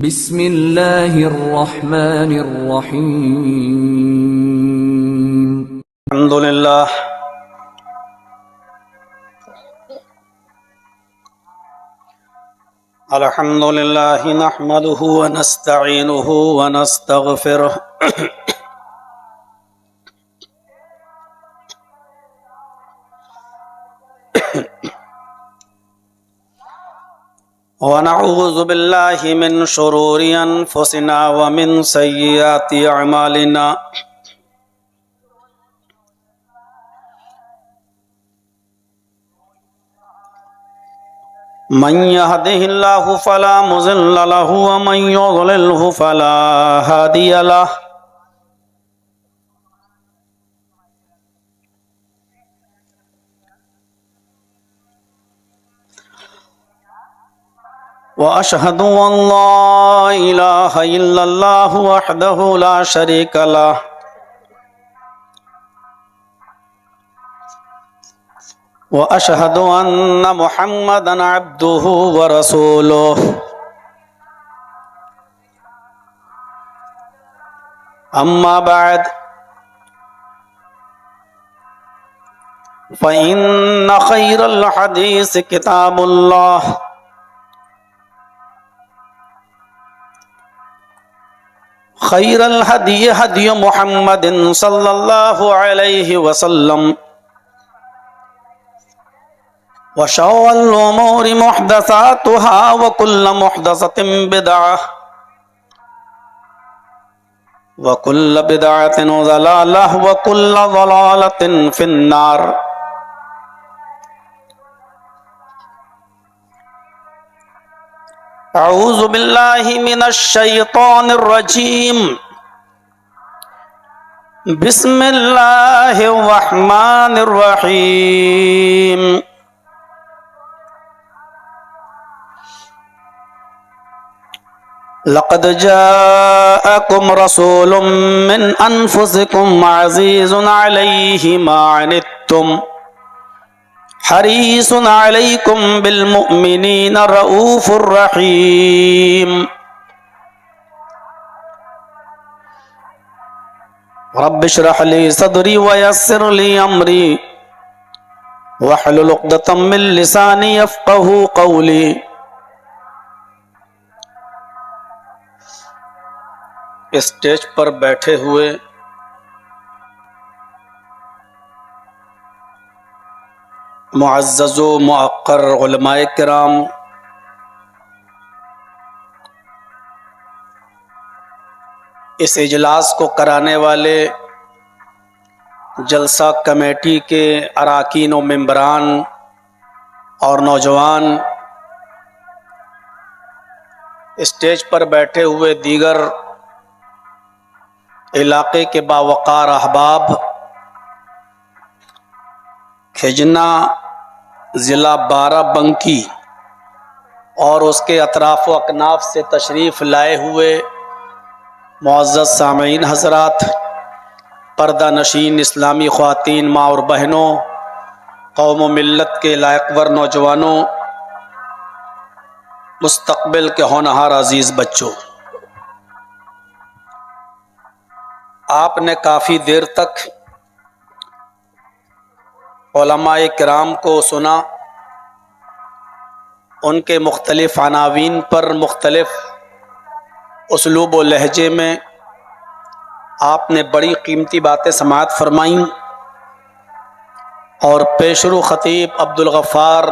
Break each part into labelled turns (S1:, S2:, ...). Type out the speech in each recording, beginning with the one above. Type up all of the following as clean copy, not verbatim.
S1: بسم اللہ الرحمن الرحیم
S2: الحمد للہ نحمده ونستعینه ونستغفره ونعوذ باللہ من شرور انفسنا ومن سیئات اعمالنا من يهده الله فلا مضل له ومن يضلله فلا هادي له وأشهد أن لا إله إلا الله وحده لا شريك له وأشهد أن محمدا عبده ورسوله أما بعد فإن خير الحديث كتاب الله خير الهدي هدي محمد صلى الله عليه وسلم وشر الأمور محدثاتها وكل محدثة بدعة وكل بدعة ضلالة وكل ضلالة في النار. أعوذ بالله من الشيطان الرجيم. بسم الله الرحمن الرحيم. لقد جاءكم رسول من أنفسكم عزيز عليه ما عنتم حريص عليكم بالمؤمنين رؤوف رحيم. رب اشرح لي صدري ويسر لي أمري واحلل عقدة من لساني يفقهوا قولي. اسٹیج پر بیٹھے ہوئے معزز و معقر علماء کرام، اس اجلاس کو کرانے والے جلسہ کمیٹی کے اراکین و ممبران اور نوجوان، اسٹیج پر بیٹھے ہوئے دیگر علاقے کے باوقار احباب، کھجنا ضلع بارہ بنکی اور اس کے اطراف و اکناف سے تشریف لائے ہوئے معزز سامعین حضرات، پردہ نشین اسلامی خواتین، ماں اور بہنوں، قوم و ملت کے لائق ور نوجوانوں، مستقبل کے ہونہار عزیز بچوں، آپ نے کافی دیر تک علماء کرام کو سنا، ان کے مختلف عناوین پر مختلف اسلوب و لہجے میں آپ نے بڑی قیمتی باتیں سماعت فرمائیں، اور پیشرو خطیب عبدالغفار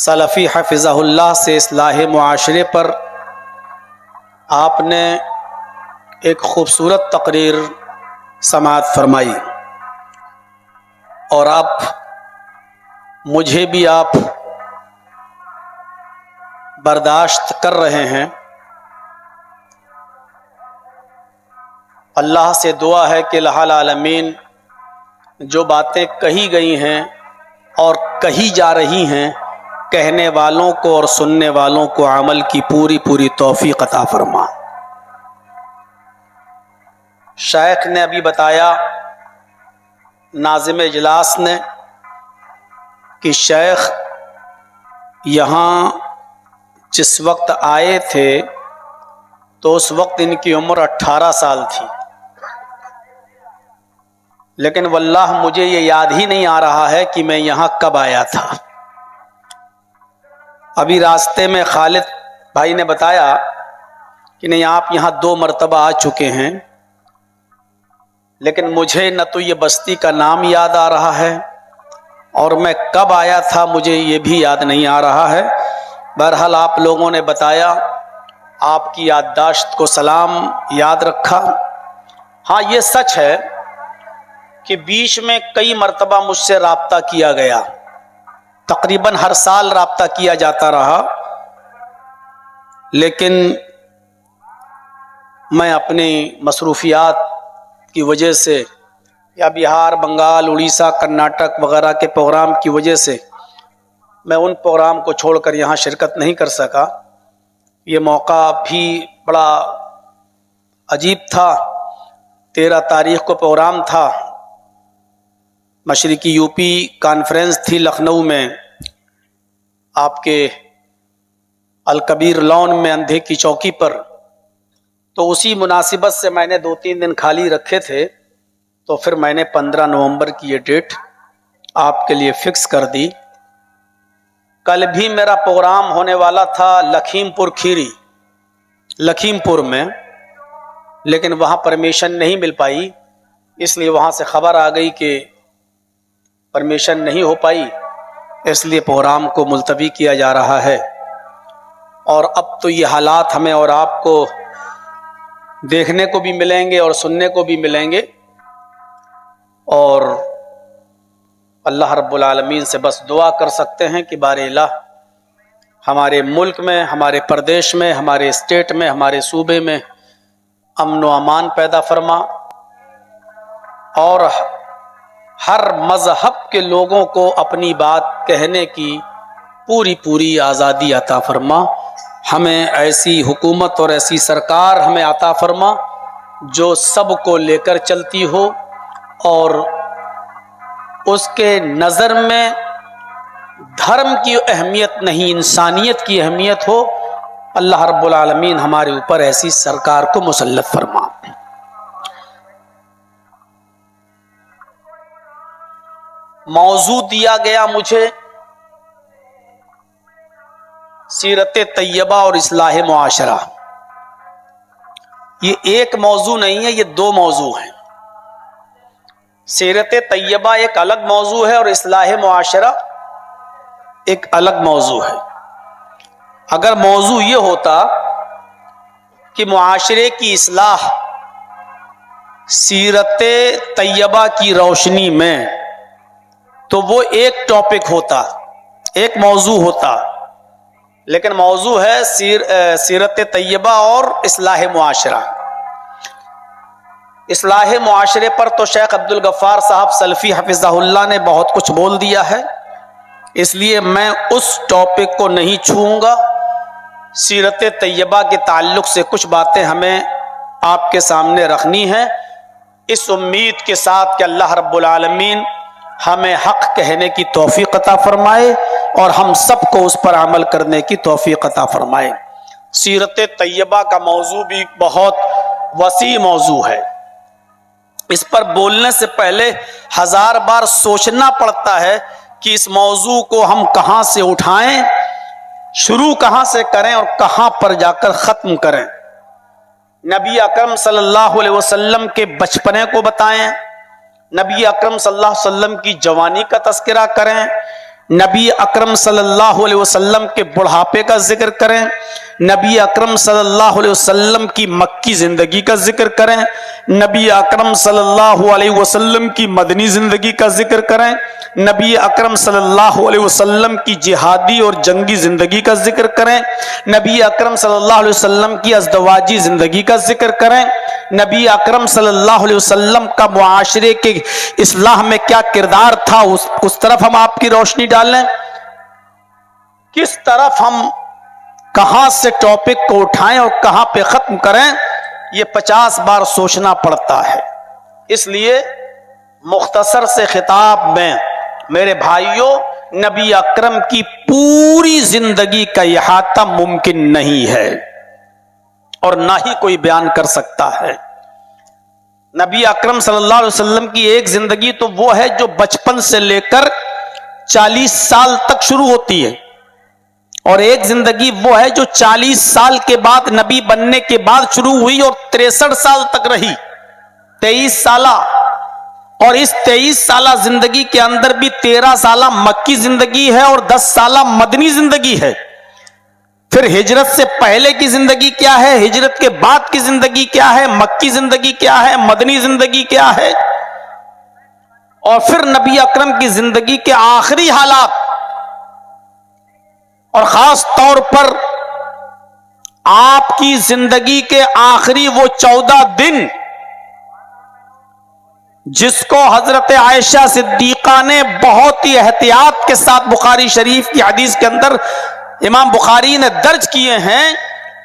S2: سلفی حفظہ اللہ سے اصلاح معاشرے پر آپ نے ایک خوبصورت تقریر سماعت فرمائی، اور آپ مجھے بھی آپ برداشت کر رہے ہیں. اللہ سے دعا ہے کہ الہ العالمین جو باتیں کہی گئی ہیں اور کہی جا رہی ہیں، کہنے والوں کو اور سننے والوں کو عمل کی پوری توفیق عطا فرما. شیخ نے ابھی بتایا، ناظم اجلاس نے، کہ شیخ یہاں جس وقت آئے تھے تو اس وقت ان کی عمر 18 سال تھی، لیکن واللہ مجھے یہ یاد ہی نہیں آ رہا ہے کہ میں یہاں کب آیا تھا۔ ابھی راستے میں خالد بھائی نے بتایا کہ نہیں آپ یہاں 2 مرتبہ آ چکے ہیں، لیکن مجھے نہ تو یہ بستی کا نام یاد آ رہا ہے اور میں کب آیا تھا مجھے یہ بھی یاد نہیں آ رہا ہے۔ بہرحال آپ لوگوں نے بتایا، آپ کی یادداشت کو سلام، یاد رکھا۔ ہاں یہ سچ ہے کہ بیچ میں کئی مرتبہ مجھ سے رابطہ کیا گیا، تقریباً ہر سال رابطہ کیا جاتا رہا، لیکن میں اپنی مصروفیات کی وجہ سے یا بہار، بنگال، اڑیسہ، کرناٹک وغیرہ کے پروگرام کی وجہ سے میں ان پروگرام کو چھوڑ کر یہاں شرکت نہیں کر سکا۔ یہ موقع بھی بڑا عجیب تھا۔ 13 تاریخ کو پروگرام تھا، مشرقی یو پی کانفرنس تھی لکھنؤ میں، آپ کے الکبیر لون میں اندھے کی چوکی پر۔ تو اسی مناسبت سے میں نے 2-3 دن خالی رکھے تھے، تو پھر میں نے 15 نومبر کی یہ ڈیٹ آپ کے لیے فکس کر دی۔ کل بھی میرا پروگرام ہونے والا تھا لکھیم پور کھیری، لکھیم پور میں، لیکن وہاں پرمیشن نہیں مل پائی، اس لیے وہاں سے خبر آ گئی کہ پرمیشن نہیں ہو پائی، اس لیے پروگرام کو ملتوی کیا جا رہا ہے۔ اور اب تو یہ حالات ہمیں اور آپ کو دیکھنے کو بھی ملیں گے اور سننے کو بھی ملیں گے، اور اللہ رب العالمین سے بس دعا کر سکتے ہیں کہ بار الہ ہمارے ملک میں، ہمارے پردیش میں، ہمارے اسٹیٹ میں، ہمارے صوبے میں امن و امان پیدا فرما، اور ہر مذہب کے لوگوں کو اپنی بات کہنے کی پوری آزادی عطا فرما۔ ہمیں ایسی حکومت اور ایسی سرکار ہمیں عطا فرما جو سب کو لے کر چلتی ہو، اور اس کے نظر میں دھرم کی اہمیت نہیں، انسانیت کی اہمیت ہو۔ اللہ رب العالمین ہمارے اوپر ایسی سرکار کو مسلط فرما۔ موضوع دیا گیا مجھے سیرت طیبہ اور اصلاح معاشرہ۔ یہ ایک موضوع نہیں ہے، یہ 2 موضوع ہیں۔ سیرت طیبہ ایک الگ موضوع ہے اور اصلاح معاشرہ ایک الگ موضوع ہے۔ اگر موضوع یہ ہوتا کہ معاشرے کی اصلاح سیرت طیبہ کی روشنی میں، تو وہ ایک ٹاپک ہوتا، ایک موضوع ہوتا، لیکن موضوع ہے سیرت طیبہ اور اصلاح معاشرہ۔ اصلاح معاشرے پر تو شیخ عبدالغفار صاحب سلفی حفظہ اللہ نے بہت کچھ بول دیا ہے، اس لیے میں اس ٹاپک کو نہیں چھوؤں گا۔ سیرت طیبہ کے تعلق سے کچھ باتیں ہمیں آپ کے سامنے رکھنی ہیں، اس امید کے ساتھ کہ اللہ رب العالمین ہمیں حق کہنے کی توفیق عطا فرمائے اور ہم سب کو اس پر عمل کرنے کی توفیق عطا فرمائے۔ سیرت طیبہ کا موضوع بھی بہت وسیع موضوع ہے، اس پر بولنے سے پہلے 1000 بار سوچنا پڑتا ہے کہ اس موضوع کو ہم کہاں سے اٹھائیں، شروع کہاں سے کریں اور کہاں پر جا کر ختم کریں۔ نبی اکرم صلی اللہ علیہ وسلم کے بچپنے کو بتائیں، نبی اکرم صلی اللہ علیہ وسلم کی جوانی کا تذکرہ کریں، نبی اکرم صلی اللہ علیہ وسلم کے بڑھاپے کا ذکر کریں، نبی اکرم صلی اللہ علیہ وسلم کی مکی زندگی کا ذکر کریں، نبی اکرم صلی اللہ علیہ وسلم کی مدنی زندگی کا ذکر کریں، نبی اکرم صلی اللہ علیہ وسلم کی جہادی اور جنگی زندگی کا ذکر کریں، نبی اکرم صلی اللہ علیہ وسلم کی ازدواجی زندگی کا ذکر کریں، نبی اکرم صلی اللہ علیہ وسلم کا معاشرے کے اصلاح میں کیا کردار تھا، اس طرف ہم آپ کی روشنی ڈالیں، کس طرف ہم کہاں سے ٹاپک کو اٹھائیں اور کہاں پہ ختم کریں، یہ 50 بار سوچنا پڑتا ہے۔ اس لیے مختصر سے خطاب میں میرے بھائیوں، نبی اکرم کی پوری زندگی کا احاطہ ممکن نہیں ہے، اور نہ ہی کوئی بیان کر سکتا ہے۔ نبی اکرم صلی اللہ علیہ وسلم کی ایک زندگی تو وہ ہے جو بچپن سے لے کر 40 سال تک شروع ہوتی ہے، اور ایک زندگی وہ ہے جو 40 سال کے بعد نبی بننے کے بعد شروع ہوئی اور 63 سال تک رہی، 23 سالہ۔ اور اس 23 سالہ زندگی کے اندر بھی 13 سالہ مکی زندگی ہے اور 10 سالہ مدنی زندگی ہے۔ پھر ہجرت سے پہلے کی زندگی کیا ہے، ہجرت کے بعد کی زندگی کیا ہے، مکی زندگی کیا ہے، مدنی زندگی کیا ہے، اور پھر نبی اکرم کی زندگی کے آخری حالات، اور خاص طور پر آپ کی زندگی کے آخری وہ 14 دن جس کو حضرت عائشہ صدیقہ نے بہت ہی احتیاط کے ساتھ بخاری شریف کی حدیث کے اندر امام بخاری نے درج کیے ہیں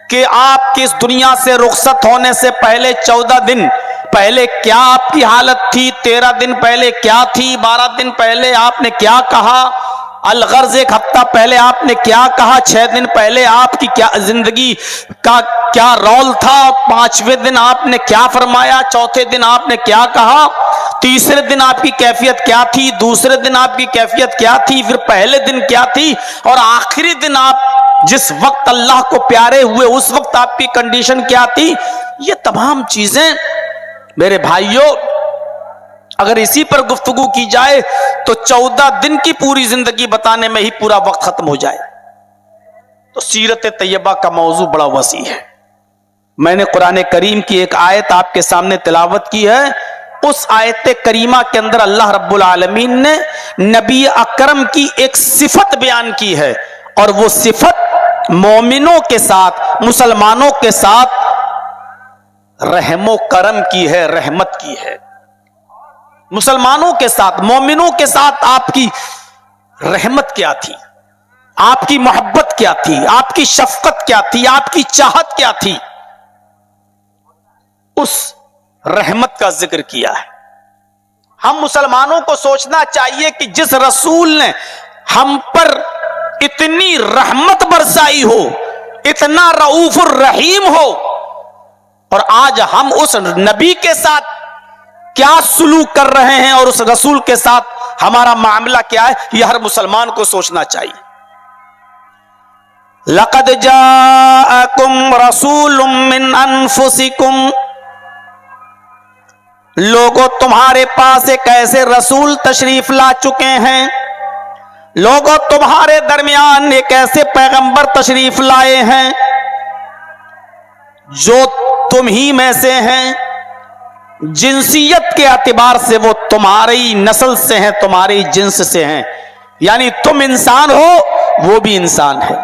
S2: کہ آپ کی اس دنیا سے رخصت ہونے سے پہلے 14 دن پہلے کیا آپ کی حالت تھی، 13 دن پہلے کیا تھی، 12 دن پہلے آپ نے کیا کہا، الغرض ایک ہفتہ پہلے آپ نے کیا کہا، 6 دن پہلے آپ کی کیا زندگی کا کیا رول تھا، 5ویں دن آپ نے کیا فرمایا، چوتھے دن آپ نے کیا کہا، تیسرے دن آپ کی کیفیت کیا تھی، دوسرے دن آپ کی کیفیت کیا تھی، پھر پہلے دن کیا تھی، اور آخری دن آپ جس وقت اللہ کو پیارے ہوئے اس وقت آپ کی کنڈیشن کیا تھی۔ یہ تمام چیزیں میرے بھائیوں اگر اسی پر گفتگو کی جائے تو 14 دن کی پوری زندگی بتانے میں ہی پورا وقت ختم ہو جائے۔ تو سیرت طیبہ کا موضوع بڑا وسیع ہے۔ میں نے قرآن کریم کی ایک آیت آپ کے سامنے تلاوت کی ہے، اس آیت کریمہ کے اندر اللہ رب العالمین نے نبی اکرم کی ایک صفت بیان کی ہے، اور وہ صفت مومنوں کے ساتھ، مسلمانوں کے ساتھ رحم و کرم کی ہے، رحمت کی ہے۔ مسلمانوں کے ساتھ، مومنوں کے ساتھ آپ کی رحمت کیا تھی، آپ کی محبت کیا تھی، آپ کی شفقت کیا تھی، آپ کی چاہت کیا تھی، اس رحمت کا ذکر کیا ہے۔ ہم مسلمانوں کو سوچنا چاہیے کہ جس رسول نے ہم پر اتنی رحمت برسائی ہو، اتنا رؤوف الرحیم ہو، اور آج ہم اس نبی کے ساتھ کیا سلوک کر رہے ہیں اور اس رسول کے ساتھ ہمارا معاملہ کیا ہے، یہ ہر مسلمان کو سوچنا چاہیے۔ لَقَدْ جَاءَكُمْ رَسُولٌ مِّنْ أَنفُسِكُمْ، لوگوں تمہارے پاس ایک ایسے رسول تشریف لا چکے ہیں، لوگوں تمہارے درمیان ایک ایسے پیغمبر تشریف لائے ہیں جو تم ہی میں سے ہیں، جنسیت کے اعتبار سے وہ تمہاری نسل سے ہیں، تمہاری جنس سے ہیں، یعنی تم انسان ہو وہ بھی انسان ہے،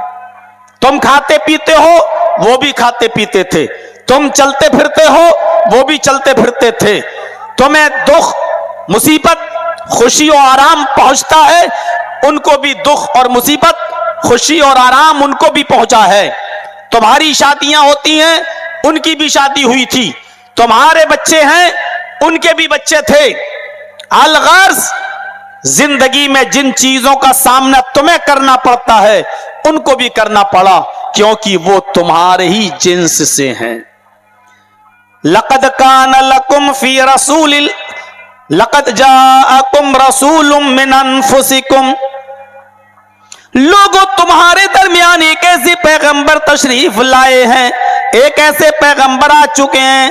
S2: تم کھاتے پیتے ہو وہ بھی کھاتے پیتے تھے، تم چلتے پھرتے ہو وہ بھی چلتے پھرتے تھے، تمہیں دکھ مصیبت خوشی اور آرام پہنچتا ہے، ان کو بھی دکھ اور مصیبت خوشی اور آرام ان کو بھی پہنچا ہے، تمہاری شادیاں ہوتی ہیں ان کی بھی شادی ہوئی تھی، تمہارے بچے ہیں ان کے بھی بچے تھے، الغرض زندگی میں جن چیزوں کا سامنا تمہیں کرنا پڑتا ہے ان کو بھی کرنا پڑا، کیونکہ وہ تمہارے ہی جنس سے ہیں۔ لقد كان لكم في رسول لقد جاءكم رسول من انفسكم، لوگوں تمہارے درمیان ایک ایسے پیغمبر تشریف لائے ہیں، ایک ایسے پیغمبر آ چکے ہیں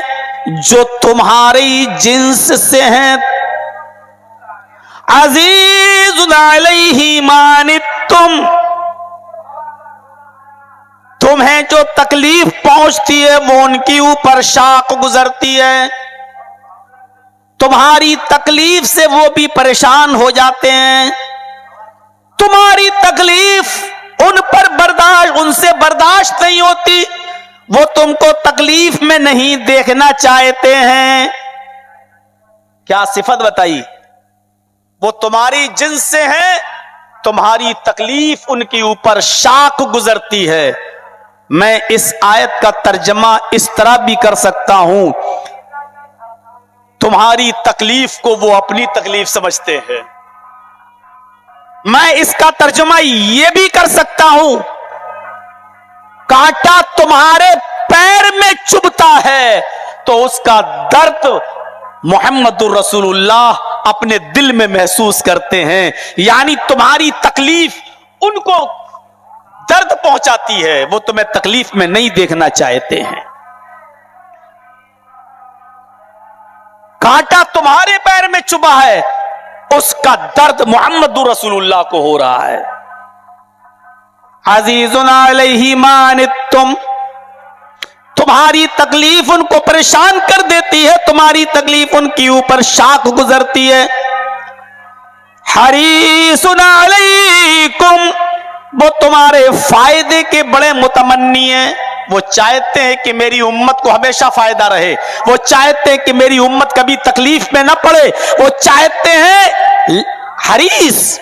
S2: جو تمہاری جنس سے ہیں، عزیز علیہ ما عنتم، تمہیں جو تکلیف پہنچتی ہے وہ ان کی اوپر شاق گزرتی ہے، تمہاری تکلیف سے وہ بھی پریشان ہو جاتے ہیں، تمہاری تکلیف ان سے برداشت نہیں ہوتی، وہ تم کو تکلیف میں نہیں دیکھنا چاہتے ہیں۔ کیا صفت بتائی؟ وہ تمہاری جنس سے ہیں، تمہاری تکلیف ان کے اوپر شاق گزرتی ہے۔ میں اس آیت کا ترجمہ اس طرح بھی کر سکتا ہوں، تمہاری تکلیف کو وہ اپنی تکلیف سمجھتے ہیں۔ میں اس کا ترجمہ یہ بھی کر سکتا ہوں، کانٹا تمہارے پیر میں تو اس کا درد محمد الرسول اللہ اپنے دل میں محسوس کرتے ہیں. یعنی تمہاری تکلیف ان کو درد پہنچاتی ہے, وہ تمہیں تکلیف میں نہیں دیکھنا چاہتے ہیں. کانٹا تمہارے پیر میں چبھا ہے, اس کا درد محمد رسول اللہ کو ہو رہا ہے. عزیزٌ علیہ ما عنتم, تمہاری تکلیف ان کو پریشان کر دیتی ہے, تمہاری تکلیف ان کی اوپر شاق گزرتی ہے. حریصٌ علیکم, وہ تمہارے فائدے کے بڑے متمنی ہیں, وہ چاہتے ہیں کہ میری امت کو ہمیشہ فائدہ رہے, وہ چاہتے ہیں کہ میری امت کبھی تکلیف میں نہ پڑے, وہ چاہتے ہیں. حریص,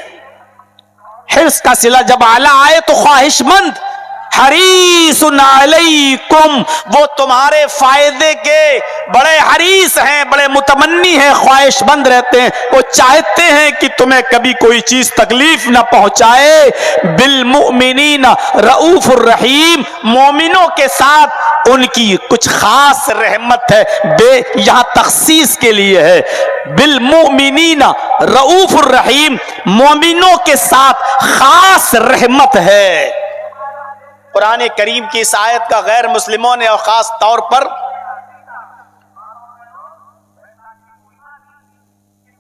S2: حرص کا صلہ جب اعلی آئے تو خواہش مند. حریص علیکم, وہ تمہارے فائدے کے بڑے حریص ہیں, بڑے متمنی ہیں, خواہش مند رہتے ہیں, وہ چاہتے ہیں کہ تمہیں کبھی کوئی چیز تکلیف نہ پہنچائے. بالمؤمنین رؤوف الرحیم, مومنوں کے ساتھ ان کی کچھ خاص رحمت ہے, یہاں تخصیص کے لیے ہے. بالمؤمنین رؤوف الرحیم, مومنوں کے ساتھ خاص رحمت ہے. قرآن کریم کی اس آیت کا غیر مسلموں نے اور خاص طور پر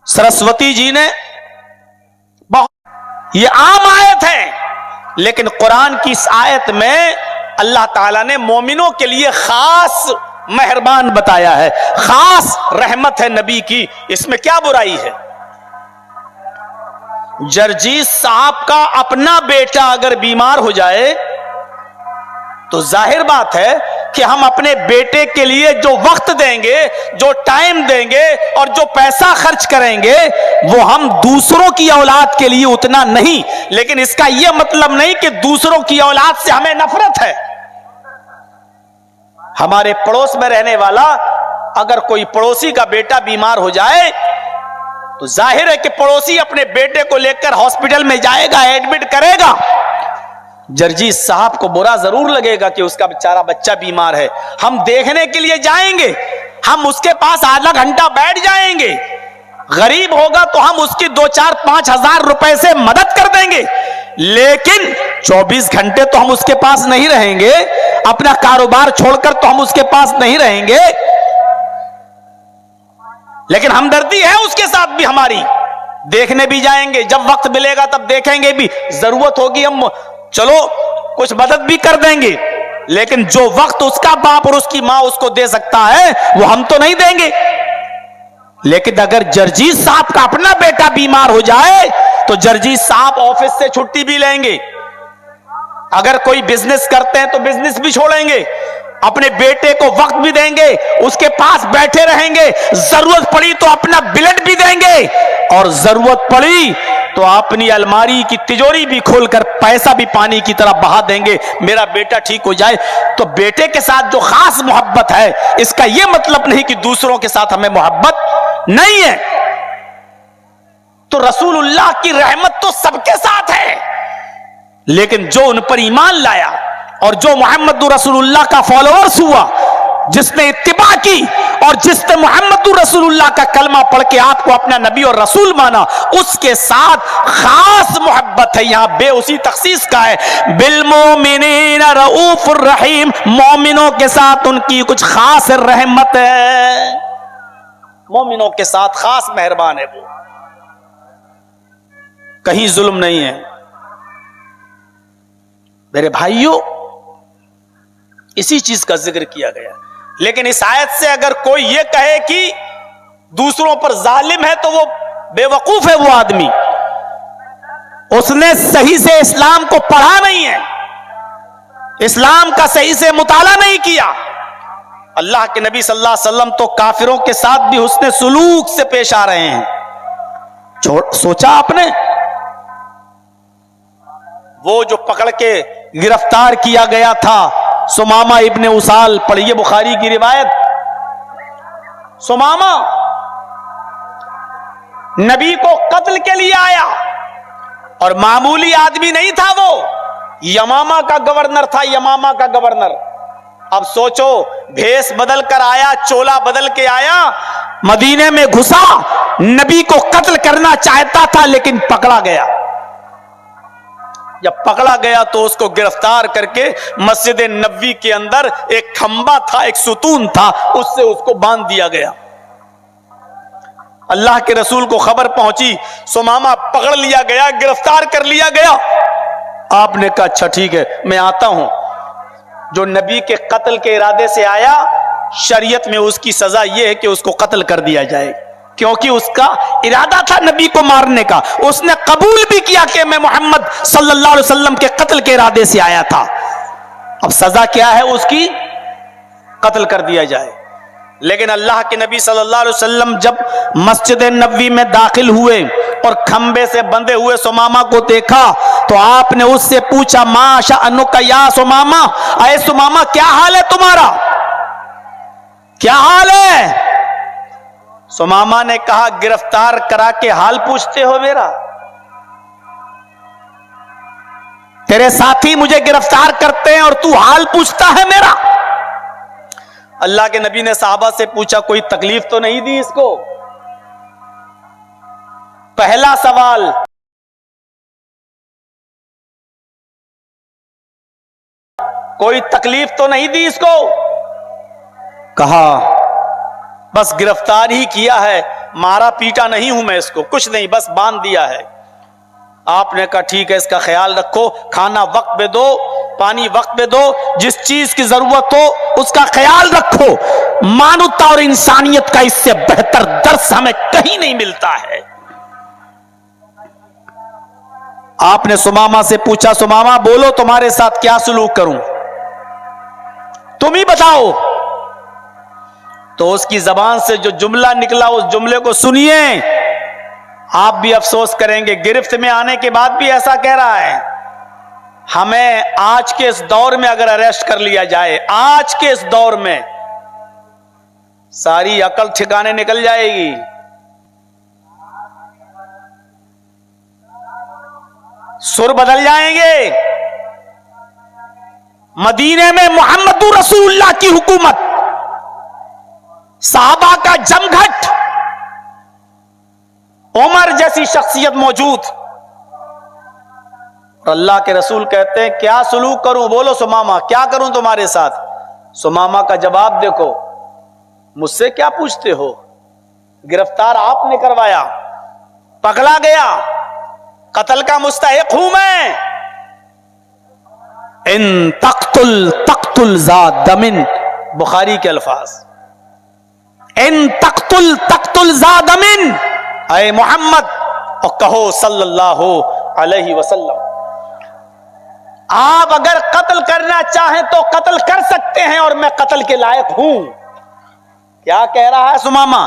S2: سرسوتی جی نے, یہ عام آیت ہے, لیکن قرآن کی اس آیت میں اللہ تعالیٰ نے مومنوں کے لیے خاص مہربان بتایا ہے, خاص رحمت ہے نبی کی. اس میں کیا برائی ہے؟ جرجیس صاحب کا اپنا بیٹا اگر بیمار ہو جائے تو ظاہر بات ہے کہ ہم اپنے بیٹے کے لیے جو وقت دیں گے, جو ٹائم دیں گے اور جو پیسہ خرچ کریں گے, وہ ہم دوسروں کی اولاد کے لیے اتنا نہیں. لیکن اس کا یہ مطلب نہیں کہ دوسروں کی اولاد سے ہمیں نفرت ہے. ہمارے پڑوس میں رہنے والا اگر کوئی پڑوسی کا بیٹا بیمار ہو جائے تو ظاہر ہے کہ پڑوسی اپنے بیٹے کو لے کر ہاسپٹل میں جائے گا, ایڈمٹ کرے گا. جرجیس صاحب کو برا ضرور لگے گا کہ اس کا بیچارہ بچہ بیمار ہے. ہم دیکھنے کے لیے جائیں گے, ہم اس کے پاس آدھا گھنٹہ بیٹھ جائیں گے. غریب ہوگا تو ہم اس کی 2-4-5 ہزار روپے سے مدد کر دیں گے, لیکن 24 گھنٹے تو ہم اس کے پاس نہیں رہیں گے. اپنا کاروبار چھوڑ کر تو ہم اس کے پاس نہیں رہیں گے. لیکن ہمدردی ہے اس کے ساتھ بھی ہماری, دیکھنے بھی جائیں گے, جب وقت ملے گا تب دیکھیں گے بھی, ضرورت ہوگی ہم چلو کچھ مدد بھی کر دیں گے. لیکن جو وقت اس کا باپ اور اس کی ماں اس کو دے سکتا ہے وہ ہم تو نہیں دیں گے. لیکن اگر جرجیس صاحب کا اپنا بیٹا بیمار ہو جائے تو جرجیس صاحب آفس سے چھٹی بھی لیں گے. اگر کوئی بزنس کرتے ہیں تو بزنس بھی چھوڑیں گے, اپنے بیٹے کو وقت بھی دیں گے, اس کے پاس بیٹھے رہیں گے, ضرورت پڑی تو اپنا بلڈ بھی دیں گے, اور ضرورت پڑی تو اپنی الماری کی تجوری بھی کھول کر پیسہ بھی پانی کی طرح بہا دیں گے, میرا بیٹا ٹھیک ہو جائے. تو بیٹے کے ساتھ جو خاص محبت ہے, اس کا یہ مطلب نہیں کہ دوسروں کے ساتھ ہمیں محبت نہیں ہے. تو رسول اللہ کی رحمت تو سب کے ساتھ ہے, لیکن جو ان پر ایمان لایا اور جو محمد رسول اللہ کا فالوورز ہوا, جس نے اتباع کی اور جس نے محمد رسول اللہ کا کلمہ پڑھ کے آپ کو اپنا نبی اور رسول مانا, اس کے ساتھ خاص محبت ہے. یہاں بے اسی تخصیص کا ہے, بالمؤمنین رؤوف الرحیم, مومنوں کے ساتھ ان کی کچھ خاص رحمت ہے, مومنوں کے ساتھ خاص مہربان ہے. وہ کہیں ظلم نہیں ہے. میرے بھائیوں, اسی چیز کا ذکر کیا گیا. لیکن اس آیت سے اگر کوئی یہ کہے کہ دوسروں پر ظالم ہے تو وہ بے وقوف ہے. وہ آدمی, اس نے صحیح سے اسلام کو پڑھا نہیں ہے, اسلام کا صحیح سے مطالعہ نہیں کیا. اللہ کے نبی صلی اللہ علیہ وسلم تو کافروں کے ساتھ بھی حسن سلوک سے پیش آ رہے ہیں. سوچا آپ نے, وہ جو پکڑ کے گرفتار کیا گیا تھا سمامہ ابن اسال, پڑھیے بخاری کی روایت. سمامہ نبی کو قتل کے لیے آیا اور معمولی آدمی نہیں تھا, وہ یمامہ کا گورنر تھا. یمامہ کا گورنر اب سوچو، بھیس بدل کر آیا، چولا بدل کے آیا، مدینے میں گھسا، نبی کو قتل کرنا چاہتا تھا لیکن پکڑا گیا۔ جب پکڑا گیا تو اس کو گرفتار کر کے مسجد نبوی کے اندر ایک کھمبا تھا، ایک ستون تھا، اس سے اس کو باندھ دیا گیا۔ اللہ کے رسول کو خبر پہنچی، سمامہ پکڑ لیا گیا، گرفتار کر لیا گیا۔ آپ نے کہا اچھا ٹھیک ہے، میں آتا ہوں۔ جو نبی کے قتل کے ارادے سے آیا، شریعت میں اس کی سزا یہ ہے کہ اس کو قتل کر دیا جائے، کیونکہ اس کا ارادہ تھا نبی کو مارنے کا۔ اس نے قبول بھی کیا کہ میں محمد صلی اللہ علیہ وسلم کے قتل کے ارادے سے آیا تھا۔ اب سزا کیا ہے اس کی؟ قتل کر دیا جائے۔ لیکن اللہ کے نبی صلی اللہ علیہ وسلم جب مسجد نبوی میں داخل ہوئے اور کھمبے سے بندھے ہوئے سمامہ کو دیکھا تو آپ نے اس سے پوچھا، ما شأنک یا سمامہ، اے سمامہ کیا حال ہے تمہارا، کیا حال ہے؟ سمامہ نے کہا، گرفتار کرا کے حال پوچھتے ہو میرا؟ تیرے ساتھی مجھے گرفتار کرتے ہیں اور تو حال پوچھتا ہے میرا؟ اللہ کے نبی نے صحابہ سے پوچھا، کوئی تکلیف تو نہیں دی اس کو؟ پہلا سوال، کوئی تکلیف تو نہیں دی اس کو؟ کہا بس گرفتار ہی کیا ہے، مارا پیٹا نہیں ہوں میں اس کو، کچھ نہیں، بس باندھ دیا ہے۔ آپ نے کہا ٹھیک ہے، اس کا خیال رکھو، کھانا وقت پہ دو، پانی وقت پہ دو، جس چیز کی ضرورت ہو اس کا خیال رکھو۔ مانوتا اور انسانیت کا اس سے بہتر درس ہمیں کہیں نہیں ملتا ہے۔ آپ نے سمامہ سے پوچھا، سمامہ بولو تمہارے ساتھ کیا سلوک کروں، تم ہی بتاؤ۔ تو اس کی زبان سے جو جملہ نکلا اس جملے کو سنیے، آپ بھی افسوس کریں گے۔ گرفت میں آنے کے بعد بھی ایسا کہہ رہا ہے، ہمیں آج کے اس دور میں اگر اریسٹ کر لیا جائے، آج کے اس دور میں ساری عقل ٹھکانے نکل جائے گی۔ سر بدل جائیں گے۔ مدینے میں محمد رسول اللہ کی حکومت، صحابہ کا جمگھٹ، عمر جیسی شخصیت موجود، اور اللہ کے رسول کہتے ہیں کیا سلوک کروں؟ بولو سمامہ کیا کروں تمہارے ساتھ؟ سمامہ کا جواب دیکھو، مجھ سے کیا پوچھتے ہو؟ گرفتار آپ نے کروایا، پکڑا گیا، قتل کا مستحق ہوں میں۔ ان تقتل تقتل ذا دم، بخاری کے الفاظ، ان تقتل تقتل ذا دم، اے محمد اور کہو صلی اللہ علیہ وسلم، آپ اگر قتل کرنا چاہیں تو قتل کر سکتے ہیں اور میں قتل کے لائق ہوں۔ کیا کہہ رہا ہے سمامہ؟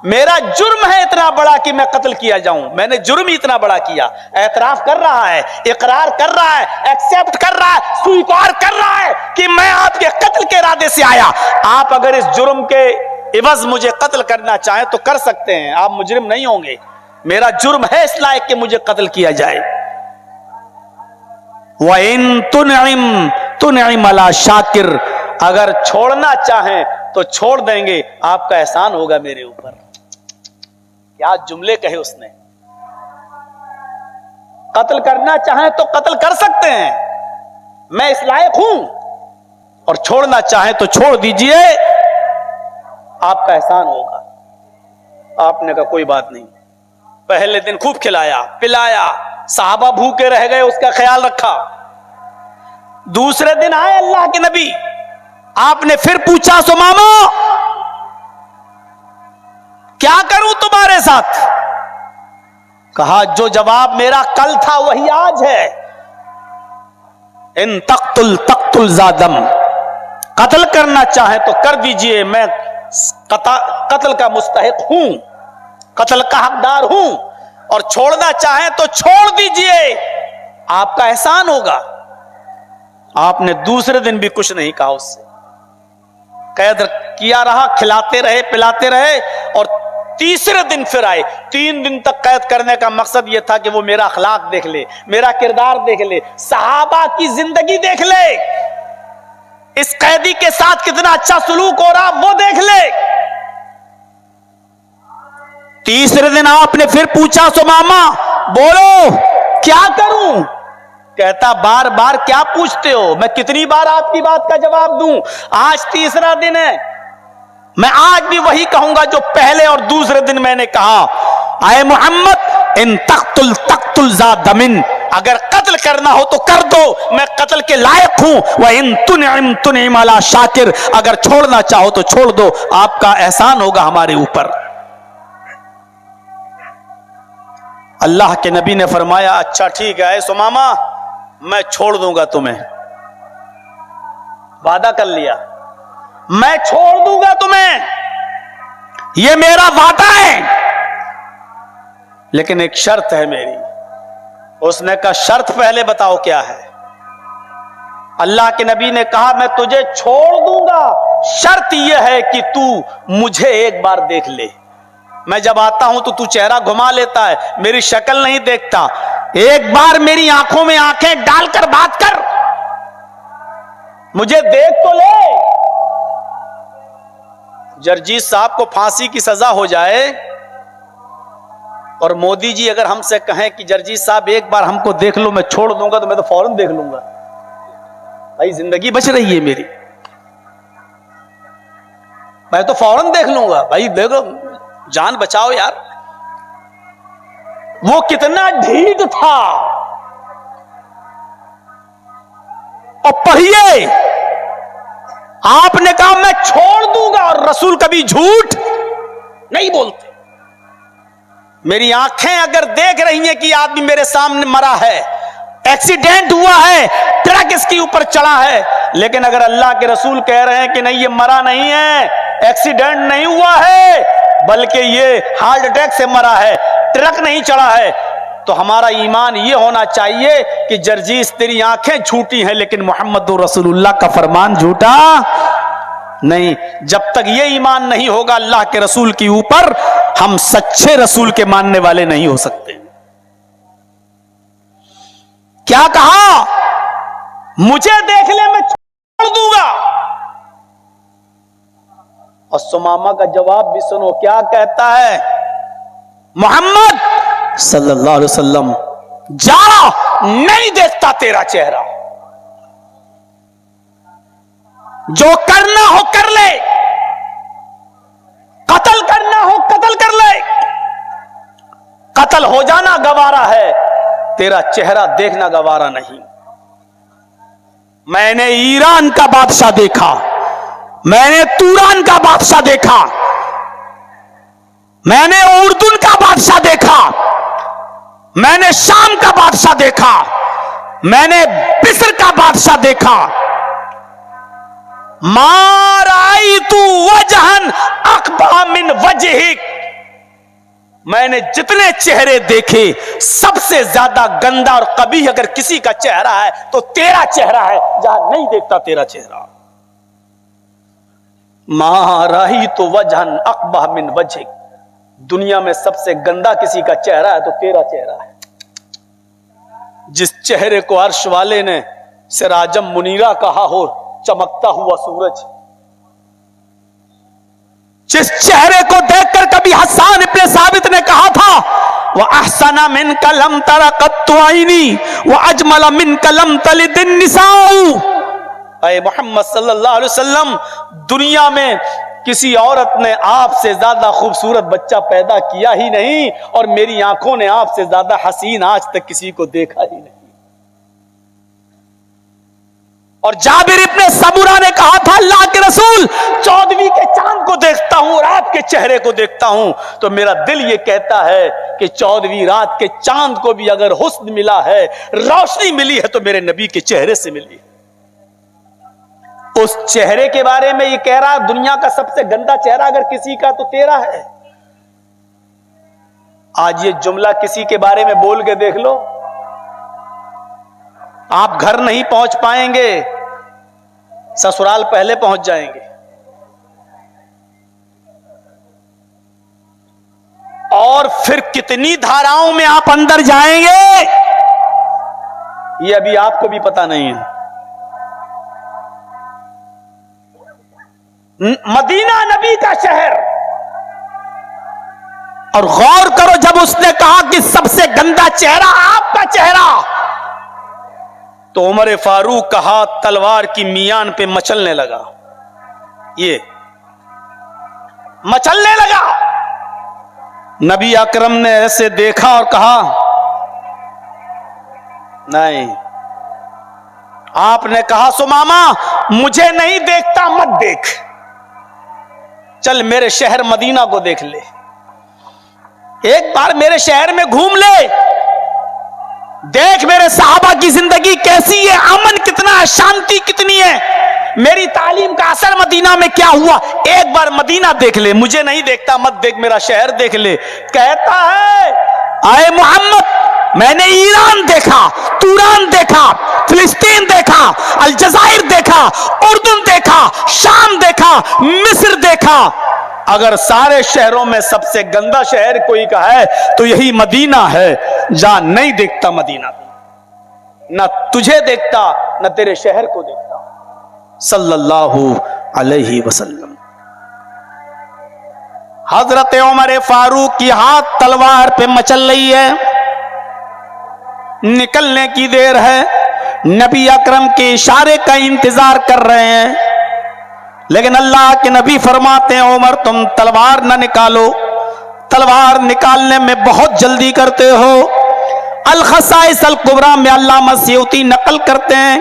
S2: میرا جرم ہے اتنا بڑا کہ میں قتل کیا جاؤں، میں نے جرم ہی اتنا بڑا کیا۔ اعتراف کر رہا ہے، اقرار کر رہا ہے، ایکسپٹ کر رہا ہے، سویکار کر رہا ہے کہ میں آپ کے قتل کے ارادے سے آیا۔ آپ اگر اس جرم کے عوض مجھے قتل کرنا چاہیں تو کر سکتے ہیں، آپ مجرم نہیں ہوں گے۔ میرا جرم ہے اس لائق کہ مجھے قتل کیا جائے۔ وَإِن تُنْعِمْ تُنْعِمْ عَلَى شَاكِرٍ، اگر چھوڑنا چاہیں تو چھوڑ دیں گے، آپ کا احسان ہوگا میرے اوپر۔ کیا جملے کہے اس نے! قتل کرنا چاہیں تو قتل کر سکتے ہیں، میں اس لائق ہوں، اور چھوڑنا چاہیں تو چھوڑ دیجئے، آپ کا احسان ہوگا۔ آپ نے کہا کوئی بات نہیں۔ پہلے دن خوب کھلایا پلایا، صحابہ بھوکے رہ گئے، اس کا خیال رکھا۔ دوسرے دن آئے اللہ کے نبی، آپ نے پھر پوچھا سمامہ کیا کروں تمہارے ساتھ؟ کہا جو جواب میرا کل تھا وہی آج ہے، ان تقتل تقتل ذا دم، قتل کرنا چاہے تو کر دیجئے، میں قتل کا مستحق ہوں، قتل کا حقدار ہوں، اور چھوڑنا چاہیں تو چھوڑ دیجئے، آپ کا احسان ہوگا۔ آپ نے دوسرے دن بھی کچھ نہیں کہا، اس سے قید کیا رہا، کھلاتے رہے پلاتے رہے، اور تیسرے دن پھر آئے۔ 3 دن تک قید کرنے کا مقصد یہ تھا کہ وہ میرا اخلاق دیکھ لے، میرا کردار دیکھ لے، صحابہ کی زندگی دیکھ لے۔ اس قیدی کے ساتھ کتنا اچھا سلوک ہو رہا وہ دیکھ لے. تیسرے دن آپ نے پھر پوچھا سمامہ بولو کیا کروں؟ کہتا بار بار کیا پوچھتے ہو، میں کتنی بار آپ کی بات کا جواب دوں؟ آج تیسرا دن ہے، میں آج بھی وہی کہوں گا جو پہلے اور دوسرے دن میں نے کہا. اے محمد ان تقتل تقتل ذا دمن، اگر قتل کرنا ہو تو کر دو، میں قتل کے لائق ہوں. وَإِن تُنْعِمْ تُنْعِمْ عَلَى شاکر، اگر چھوڑنا چاہو تو چھوڑ دو، آپ کا احسان ہوگا ہمارے اوپر. اللہ کے نبی نے فرمایا اچھا ٹھیک ہے سمامہ میں چھوڑ دوں گا تمہیں، وعدہ کر لیا میں چھوڑ دوں گا تمہیں، یہ میرا وعدہ ہے، لیکن ایک شرط ہے میری. اس نے کہا شرط پہلے بتاؤ کیا ہے؟ اللہ کے نبی نے کہا میں تجھے چھوڑ دوں گا، شرط یہ ہے کہ تو مجھے ایک بار دیکھ لے. میں جب آتا ہوں تو چہرہ گھما لیتا ہے، میری شکل نہیں دیکھتا، ایک بار میری آنکھوں میں آنکھیں ڈال کر بات کر، مجھے دیکھ تو لے. جرجیت صاحب کو پھانسی کی سزا ہو جائے اور مودی جی اگر ہم سے کہیں کہ جرجیت صاحب ایک بار ہم کو دیکھ لو میں چھوڑ دوں گا، تو میں تو فوراً دیکھ لوں گا. بھائی زندگی بچ رہی ہے میری، میں تو فوراً دیکھ لوں گا. بھائی دیکھو جان بچاؤ یار. وہ کتنا ڈھیٹ تھا. اور پڑھیے آپ نے کہا میں چھوڑ دوں گا، اور رسول کبھی جھوٹ نہیں بولتے. میری آنکھیں اگر دیکھ رہی ہیں کہ آدمی میرے سامنے مرا ہے، ایکسیڈنٹ ہوا ہے، ٹرک اس کے اوپر چڑھا ہے، لیکن اگر اللہ کے رسول کہہ رہے ہیں کہ نہیں یہ مرا نہیں ہے، ایکسیڈنٹ نہیں ہوا ہے، بلکہ یہ ہارٹ اٹیک سے مرا ہے، ٹرک نہیں چڑھا ہے، تو ہمارا ایمان یہ ہونا چاہیے کہ جرجیس تیری آنکھیں جھوٹی ہیں لیکن محمد رسول اللہ کا فرمان جھوٹا نہیں. جب تک یہ ایمان نہیں ہوگا اللہ کے رسول کے اوپر، ہم سچے رسول کے ماننے والے نہیں ہو سکتے. کیا کہا؟ مجھے دیکھ لے میں چھوڑ دوں گا. اور سمامہ کا جواب بھی سنو کیا کہتا ہے. محمد صلی اللہ علیہ وسلم جا، نہیں دیکھتا تیرا چہرہ، جو کرنا ہو کر لے، قتل کرنا ہو قتل کر لے، قتل ہو جانا گوارا ہے، تیرا چہرہ دیکھنا گوارا نہیں. میں نے ایران کا بادشاہ دیکھا، میں نے توران کا بادشاہ دیکھا، میں نے اردن کا بادشاہ دیکھا، میں نے شام کا بادشاہ دیکھا، میں نے مصر کا بادشاہ دیکھا. ما رأیت وجہن اقبح من وجہک، میں نے جتنے چہرے دیکھے سب سے زیادہ گندا اور قبیح اگر کسی کا چہرہ ہے تو تیرا چہرہ ہے، جہاں نہیں دیکھتا تیرا چہرہ. ما رأیت وجہن اقبح من وجہک، دنیا میں سب سے گندا کسی کا چہرہ ہے تو تیرا چہرہ ہے. جس چہرے کو عرش والے نے سراجم منیرہ کہا ہو، چمکتا ہوا سورج، جس چہرے کو دیکھ کر کبھی حسان ابن ثابت نے کہا تھا وَأَحْسَنَ مِنْكَ لَمْ تَرَ قَطُّ عَيْنِي وَأَجْمَلَ مِنْكَ لَمْ تَلِدِ النِّسَاءُ. اے محمد صلی اللہ علیہ وسلم، دنیا میں کسی عورت نے آپ سے زیادہ خوبصورت بچہ پیدا کیا ہی نہیں، اور میری آنکھوں نے آپ سے زیادہ حسین آج تک کسی کو دیکھا ہی نہیں. اور جابر ابن سمرہ نے کہا تھا اللہ کے رسول 14ویں کے چاند کو دیکھتا ہوں اور آپ کے چہرے کو دیکھتا ہوں تو میرا دل یہ کہتا ہے کہ 14ویں رات کے چاند کو بھی اگر حسن ملا ہے، روشنی ملی ہے، تو میرے نبی کے چہرے سے ملی ہے. اس چہرے کے بارے میں یہ کہہ رہا دنیا کا سب سے گندا چہرہ اگر کسی کا تو تیرا ہے. آج یہ جملہ کسی کے بارے میں بول کے دیکھ لو، آپ گھر نہیں پہنچ پائیں گے، سسرال پہلے پہنچ جائیں گے. اور پھر کتنی دھاراؤں میں آپ اندر جائیں گے یہ ابھی آپ کو بھی پتا نہیں ہے. مدینہ نبی کا شہر. اور غور کرو جب اس نے کہا کہ سب سے گندا چہرہ آپ کا چہرہ, تو عمر فاروق کا ہاتھ تلوار کی میان پہ مچلنے لگا, یہ مچلنے لگا. نبی اکرم نے ایسے دیکھا اور کہا نہیں. آپ نے کہا سمامہ مجھے نہیں دیکھتا مت دیکھ, چل میرے شہر مدینہ کو دیکھ لے, ایک بار میرے شہر میں گھوم لے, دیکھ میرے صحابہ کی زندگی کیسی ہے, امن کتنا ہے, شانتی کتنی ہے, میری تعلیم کا اثر مدینہ میں کیا ہوا, ایک بار مدینہ دیکھ لے, مجھے نہیں دیکھتا مت دیکھ, میرا شہر دیکھ لے. کہتا ہے اے محمد میں نے ایران دیکھا, توران دیکھا, فلسطین دیکھا, الجزائر دیکھا, اردن دیکھا, شام دیکھا, مصر دیکھا, اگر سارے شہروں میں سب سے گندا شہر کوئی کا ہے تو یہی مدینہ ہے. جہاں نہیں دیکھتا مدینہ, نہ تجھے دیکھتا نہ تیرے شہر کو دیکھتا. صلی اللہ علیہ وسلم. حضرت عمر فاروق کی ہاتھ تلوار پہ مچل رہی ہے, نکلنے کی دیر ہے, نبی اکرم کے اشارے کا انتظار کر رہے ہیں, لیکن اللہ کے نبی فرماتے ہیں عمر تم تلوار نہ نکالو, تلوار نکالنے میں بہت جلدی کرتے ہو. الخصائص الکبریٰ میں علامہ سیوطی نقل کرتے ہیں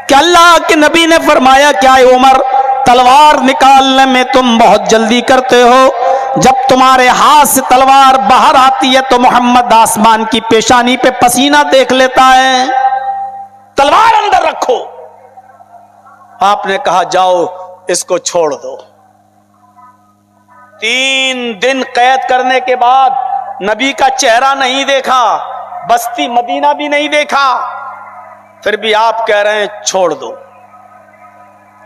S2: کہ اللہ کے نبی نے فرمایا کیا عمر تلوار نکالنے میں تم بہت جلدی کرتے ہو, جب تمہارے ہاتھ سے تلوار باہر آتی ہے تو محمد آسمان کی پیشانی پہ پسینہ دیکھ لیتا ہے, تلوار اندر رکھو. آپ نے کہا جاؤ اس کو چھوڑ دو. 3 دن قید کرنے کے بعد نبی کا چہرہ نہیں دیکھا, بستی مدینہ بھی نہیں دیکھا, پھر بھی آپ کہہ رہے ہیں چھوڑ دو.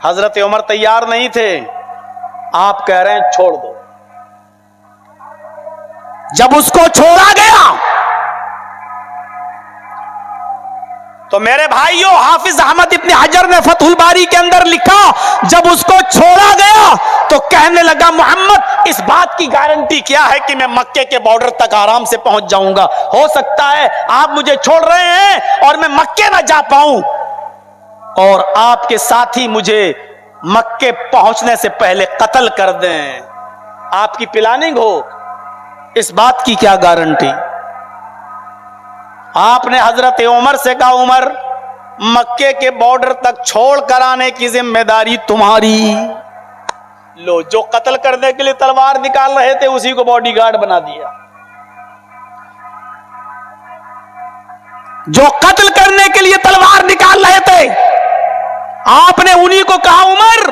S2: حضرت عمر تیار نہیں تھے, آپ کہہ رہے ہیں چھوڑ دو. جب اس کو چھوڑا گیا تو میرے بھائیوں حافظ احمد ابن حجر نے فتح الباری کے اندر لکھا جب اس کو چھوڑا گیا تو کہنے لگا محمد اس بات کی گارنٹی کیا ہے کہ میں مکے کے بارڈر تک آرام سے پہنچ جاؤں گا, ہو سکتا ہے آپ مجھے چھوڑ رہے ہیں اور میں مکے نہ جا پاؤں اور آپ کے ساتھی مجھے مکے پہنچنے سے پہلے قتل کر دیں, آپ کی پلاننگ ہو, اس بات کی کیا گارنٹی. آپ نے حضرت عمر سے کہا عمر مکے کے بارڈر تک چھوڑ کر آنے کی ذمہ داری تمہاری. لو جو قتل کرنے کے لیے تلوار نکال رہے تھے اسی کو باڈی گارڈ بنا دیا, جو قتل کرنے کے لیے تلوار نکال رہے تھے آپ نے انہی کو کہا عمر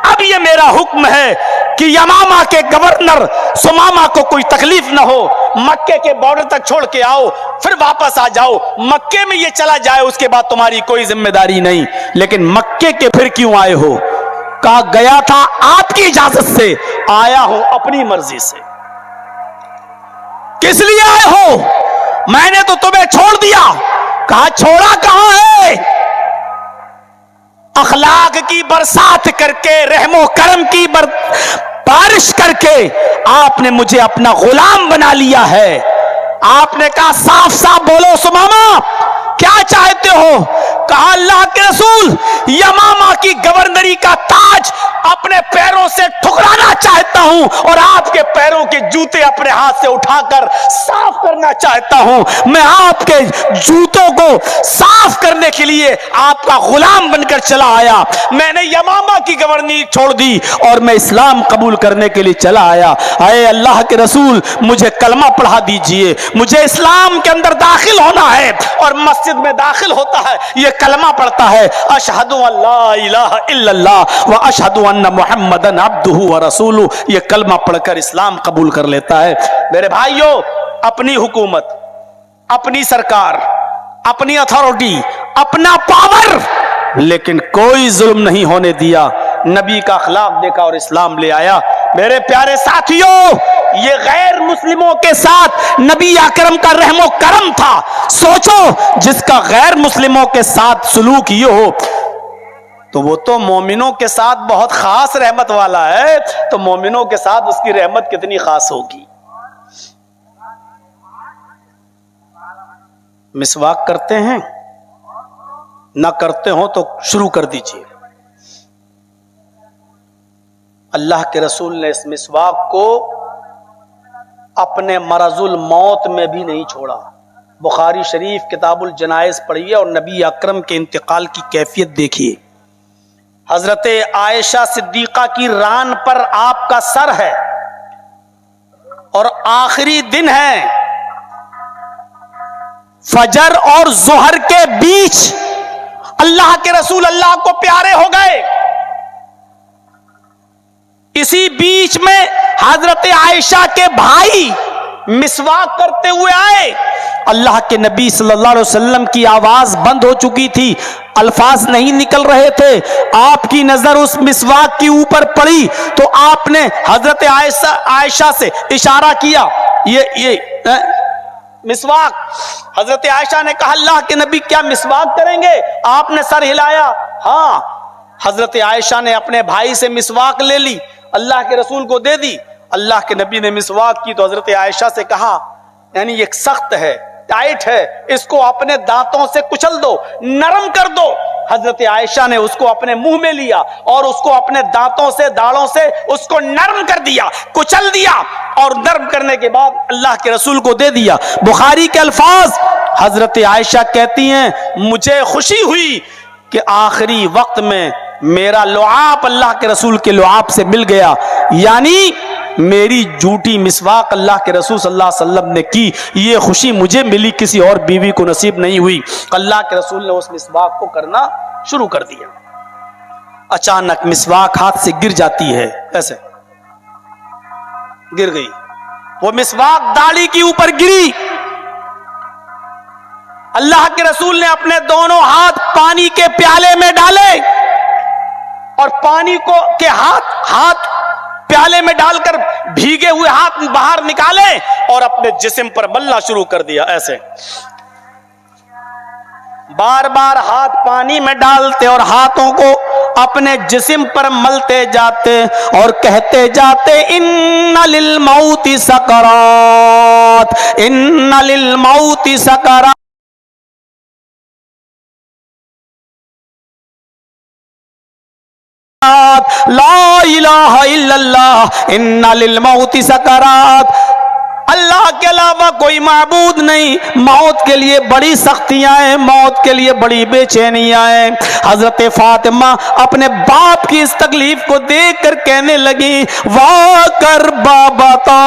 S2: اب یہ میرا حکم ہے کہ یمامہ کے گورنر سمامہ کو کوئی تکلیف نہ ہو, مکے کے بارڈر تک چھوڑ کے آؤ پھر واپس آ جاؤ, مکے میں یہ چلا جائے اس کے بعد تمہاری کوئی ذمہ داری نہیں. لیکن مکے کے پھر کیوں آئے ہو, کہا گیا تھا آپ کی اجازت سے, آیا ہوں اپنی مرضی سے. کس لیے آئے ہو, میں نے تو تمہیں چھوڑ دیا. کہا چھوڑا کہاں ہے, اخلاق کی برسات کر کے رحم و کرم کی بارش کر کے آپ نے مجھے اپنا غلام بنا لیا ہے. آپ نے کہا صاف صاف بولو سمامہ کیا چاہتے ہو. کہا اللہ کے رسول یمامہ کی گورنری کا تاج اپنے پیروں سے ٹھکرانا چاہتا ہوں اور آپ کے پیروں کے جوتے اپنے ہاتھ سے اٹھا کر صاف کرنا چاہتا ہوں. میں آپ کے جوتوں کو صاف کرنے کے لیے آپ کا غلام بن کر چلا آیا. میں نے یمامہ کی گورنری چھوڑ دی اور میں اسلام قبول کرنے کے لیے چلا آیا. اے اللہ کے رسول مجھے کلمہ پڑھا دیجئے, مجھے اسلام کے اندر داخل ہونا ہے. اور مسجد میں داخل ہوتا ہے یہ کلمہ پڑھتا ہے اشہد ان لا الہ الا اللہ و اشہد ان محمدن عبدہ و رسولہ, یہ کلمہ پڑھ کر اسلام قبول کر لیتا ہے. میرے بھائیوں اپنی حکومت, اپنی سرکار, اپنی اتھارٹی, اپنا پاور, لیکن کوئی ظلم نہیں ہونے دیا. نبی کا اخلاق دیکھا اور اسلام لے آیا. میرے پیارے ساتھیوں یہ غیر مسلموں کے ساتھ نبی اکرم کا رحم و کرم تھا. سوچو جس کا غیر مسلموں کے ساتھ سلوک یہ ہو تو وہ تو مومنوں کے ساتھ بہت خاص رحمت والا ہے، تو مومنوں کے ساتھ اس کی رحمت کتنی خاص ہوگی۔ مسواک کرتے ہیں؟ نہ کرتے ہوں تو شروع کر دیجئے۔ اللہ کے رسول نے اس مسواک کو اپنے مرض الموت میں بھی نہیں چھوڑا۔ بخاری شریف کتاب الجنائز پڑھیے اور نبی اکرم کے انتقال کی کیفیت دیکھیے۔ حضرت عائشہ صدیقہ کی ران پر آپ کا سر ہے اور آخری دن ہے، فجر اور ظہر کے بیچ اللہ کے رسول اللہ کو پیارے ہو گئے۔ اسی بیچ میں حضرت عائشہ کے بھائی مسواک کرتے ہوئے آئے۔ اللہ کے نبی صلی اللہ علیہ وسلم کی آواز بند ہو چکی تھی، الفاظ نہیں نکل رہے تھے۔ آپ کی نظر اس مسواک کی اوپر پڑی تو آپ نے حضرت عائشہ سے اشارہ کیا، یہ مسواک۔ حضرت عائشہ نے کہا اللہ کے نبی کیا مسواک کریں گے؟ آپ نے سر ہلایا، ہاں۔ حضرت عائشہ نے اپنے بھائی سے مسواک لے لی، اللہ کے رسول کو دے دی۔ اللہ کے نبی نے مسواک کی تو حضرت عائشہ سے کہا، یعنی یہ سخت ہے، ٹائٹ ہے، اس کو اپنے دانتوں سے کچل دو، نرم کر دو۔ حضرت عائشہ نے اس کو اپنے منہ میں لیا اور اس کو اپنے دانتوں سے، داڑوں سے اس کو نرم کر دیا، کچل دیا، اور نرم کرنے کے بعد اللہ کے رسول کو دے دیا۔ بخاری کے الفاظ، حضرت عائشہ کہتی ہیں مجھے خوشی ہوئی کہ آخری وقت میں میرا لعاب اللہ کے رسول کے لعاب سے مل گیا، یعنی میری جھوٹی مسواک اللہ کے رسول صلی اللہ علیہ وسلم نے کی، یہ خوشی مجھے ملی، کسی اور بیوی کو نصیب نہیں ہوئی۔ اللہ کے رسول نے اس مسواک کو کرنا شروع کر دیا۔ اچانک مسواک ہاتھ سے گر جاتی ہے، ایسے گر گئی، وہ مسواک داڑھی کی اوپر گری۔ اللہ کے رسول نے اپنے دونوں ہاتھ پانی کے پیالے میں ڈالے اور پانی کو کے ہاتھ پیالے میں ڈال کر بھیگے ہوئے ہاتھ باہر نکالے اور اپنے جسم پر ملنا شروع کر دیا۔ ایسے بار بار ہاتھ پانی میں ڈالتے اور ہاتھوں کو اپنے جسم پر ملتے جاتے اور کہتے جاتے ان للموت سکرات، ان للموت سکرات، لا الہ الا اللہ، ان للموت سکرات، اللہ کے علاوہ کوئی معبود نہیں، موت کے لیے بڑی سختیاں ہیں، موت کے لیے بڑی بے چینیاں ہیں۔ حضرت فاطمہ اپنے باپ کی اس تکلیف کو دیکھ کر کہنے لگی واہ کر بابتا،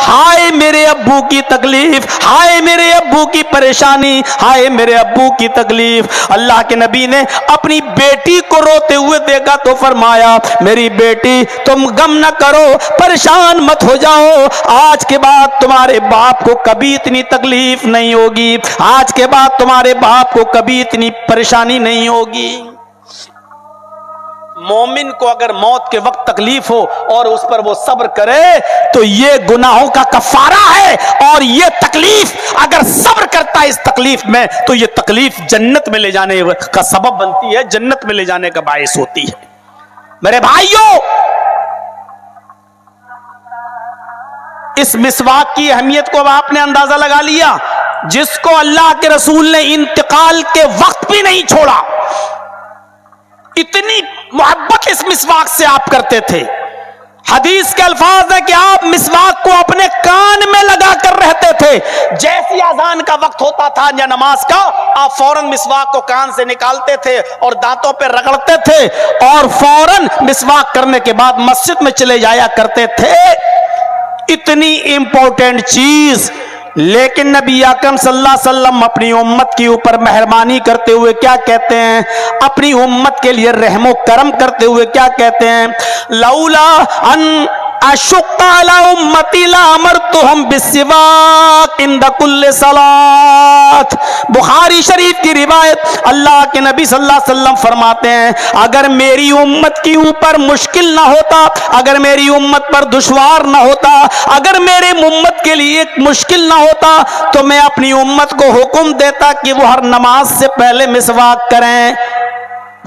S2: ہائے میرے ابو کی تکلیف، ہائے میرے ابو کی پریشانی، ہائے میرے ابو کی تکلیف۔ اللہ کے نبی نے اپنی بیٹی کو روتے ہوئے دیکھا تو فرمایا میری بیٹی تم غم نہ کرو، پریشان مت ہو جاؤ، آج کے بعد تمہارے باپ کو کبھی اتنی تکلیف نہیں ہوگی، آج کے بعد تمہارے باپ کو کبھی اتنی پریشانی نہیں ہوگی۔ مومن کو اگر موت کے وقت تکلیف ہو اور اس پر وہ صبر کرے تو یہ گناہوں کا کفارہ ہے، اور یہ تکلیف اگر صبر کرتا ہے اس تکلیف میں تو یہ تکلیف جنت میں لے جانے کا سبب بنتی ہے، جنت میں لے جانے کا باعث ہوتی ہے۔ میرے بھائیوں، اس مسواک کی اہمیت کو اب آپ نے اندازہ لگا لیا، جس کو اللہ کے رسول نے انتقال کے وقت بھی نہیں چھوڑا، اتنی محبت اس مسواک سے آپ کرتے تھے۔ حدیث کے الفاظ ہے کہ آپ مسواک کو اپنے کان میں لگا کر رہتے تھے، جیسی اذان کا وقت ہوتا تھا یا نماز کا، آپ فوراً مسواک کو کان سے نکالتے تھے اور دانتوں پہ رگڑتے تھے اور فوراً مسواک کرنے کے بعد مسجد میں چلے جایا کرتے تھے۔ اتنی امپورٹنٹ چیز، لیکن نبی اکرم صلی اللہ علیہ وسلم اپنی امت کے اوپر مہربانی کرتے ہوئے کیا کہتے ہیں، اپنی امت کے لیے رحم و کرم کرتے ہوئے کیا کہتے ہیں، لولا ان اشق علی امتی لامرتہم بالسواک عند کل صلاۃ۔ بخاری شریف کی روایت، اللہ کے نبی صلی اللہ علیہ وسلم فرماتے ہیں اگر میری امت کی اوپر مشکل نہ ہوتا، اگر میری امت پر دشوار نہ ہوتا، اگر میرے امت کے لیے ایک مشکل نہ ہوتا تو میں اپنی امت کو حکم دیتا کہ وہ ہر نماز سے پہلے مسواک کریں۔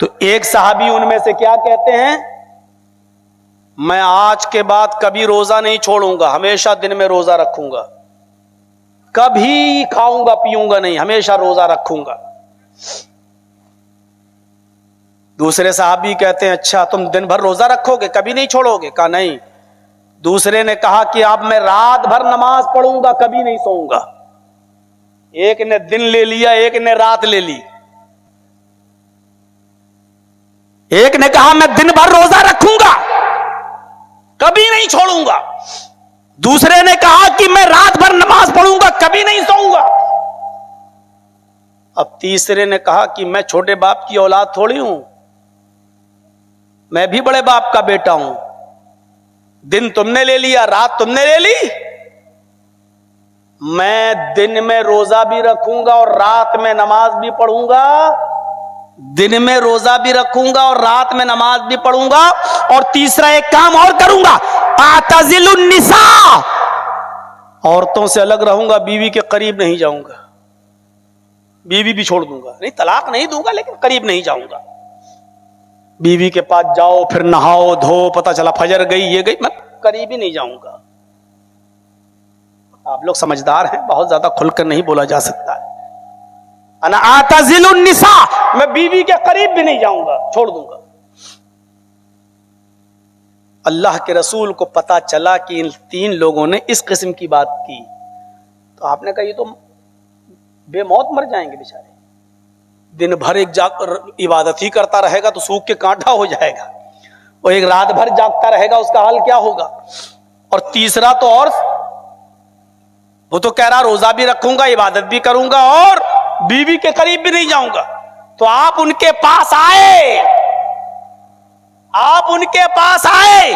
S2: تو ایک صحابی ان میں سے کیا کہتے ہیں, میں آج کے بعد کبھی روزہ نہیں چھوڑوں گا, ہمیشہ دن میں روزہ رکھوں گا, کبھی کھاؤں گا پیوں گا نہیں, ہمیشہ روزہ رکھوں گا. دوسرے صحابی کہتے ہیں اچھا تم دن بھر روزہ رکھو گے, کبھی نہیں چھوڑو گے؟ کہا نہیں. دوسرے نے کہا کہ اب میں رات بھر نماز پڑھوں گا, کبھی نہیں سوؤں گا. ایک نے دن لے لیا, ایک نے رات لے لی. ایک نے کہا میں دن بھر روزہ رکھوں گا, کبھی نہیں چھوڑوں گا. دوسرے نے کہا کہ میں رات بھر نماز پڑھوں گا, کبھی نہیں سوؤں گا. اب تیسرے نے کہا کہ میں چھوٹے باپ کی اولاد تھوڑی ہوں, میں بھی بڑے باپ کا بیٹا ہوں. دن تم نے لے لیا, رات تم نے لے لی, میں دن میں روزہ بھی رکھوں گا اور رات میں نماز بھی پڑھوں گا. دن میں روزہ بھی رکھوں گا اور رات میں نماز بھی پڑھوں گا. اور تیسرا ایک کام اور کروں گا, اعتزل النساء, عورتوں سے الگ رہوں گا, بیوی کے قریب نہیں جاؤں گا. بیوی بھی چھوڑ دوں گا, نہیں طلاق نہیں دوں گا لیکن قریب نہیں جاؤں گا. بیوی کے پاس جاؤ, پھر نہاؤ دھو, پتہ چلا فجر گئی یہ گئی, میں قریب ہی نہیں جاؤں گا. آپ لوگ سمجھدار ہیں, بہت زیادہ کھل کر نہیں بولا جا سکتا ہے. انا اعتزل النساء, میں بیوی کے قریب بھی نہیں جاؤں گا, چھوڑ دوں گا. اللہ کے رسول کو پتا چلا کہ ان تین لوگوں نے اس قسم کی بات کی, تو آپ نے کہا یہ تو بے موت مر جائیں گے بیچارے. دن بھر ایک عبادت ہی کرتا رہے گا تو سوکھ کے کانٹا ہو جائے گا, اور ایک رات بھر جاگتا رہے گا, اس کا حال کیا ہوگا. اور تیسرا تو اور وہ تو کہہ رہا روزہ بھی رکھوں گا, عبادت بھی کروں گا اور بیوی کے قریب بھی نہیں جاؤں گا. تو آپ ان کے پاس آئے, آپ ان کے پاس آئے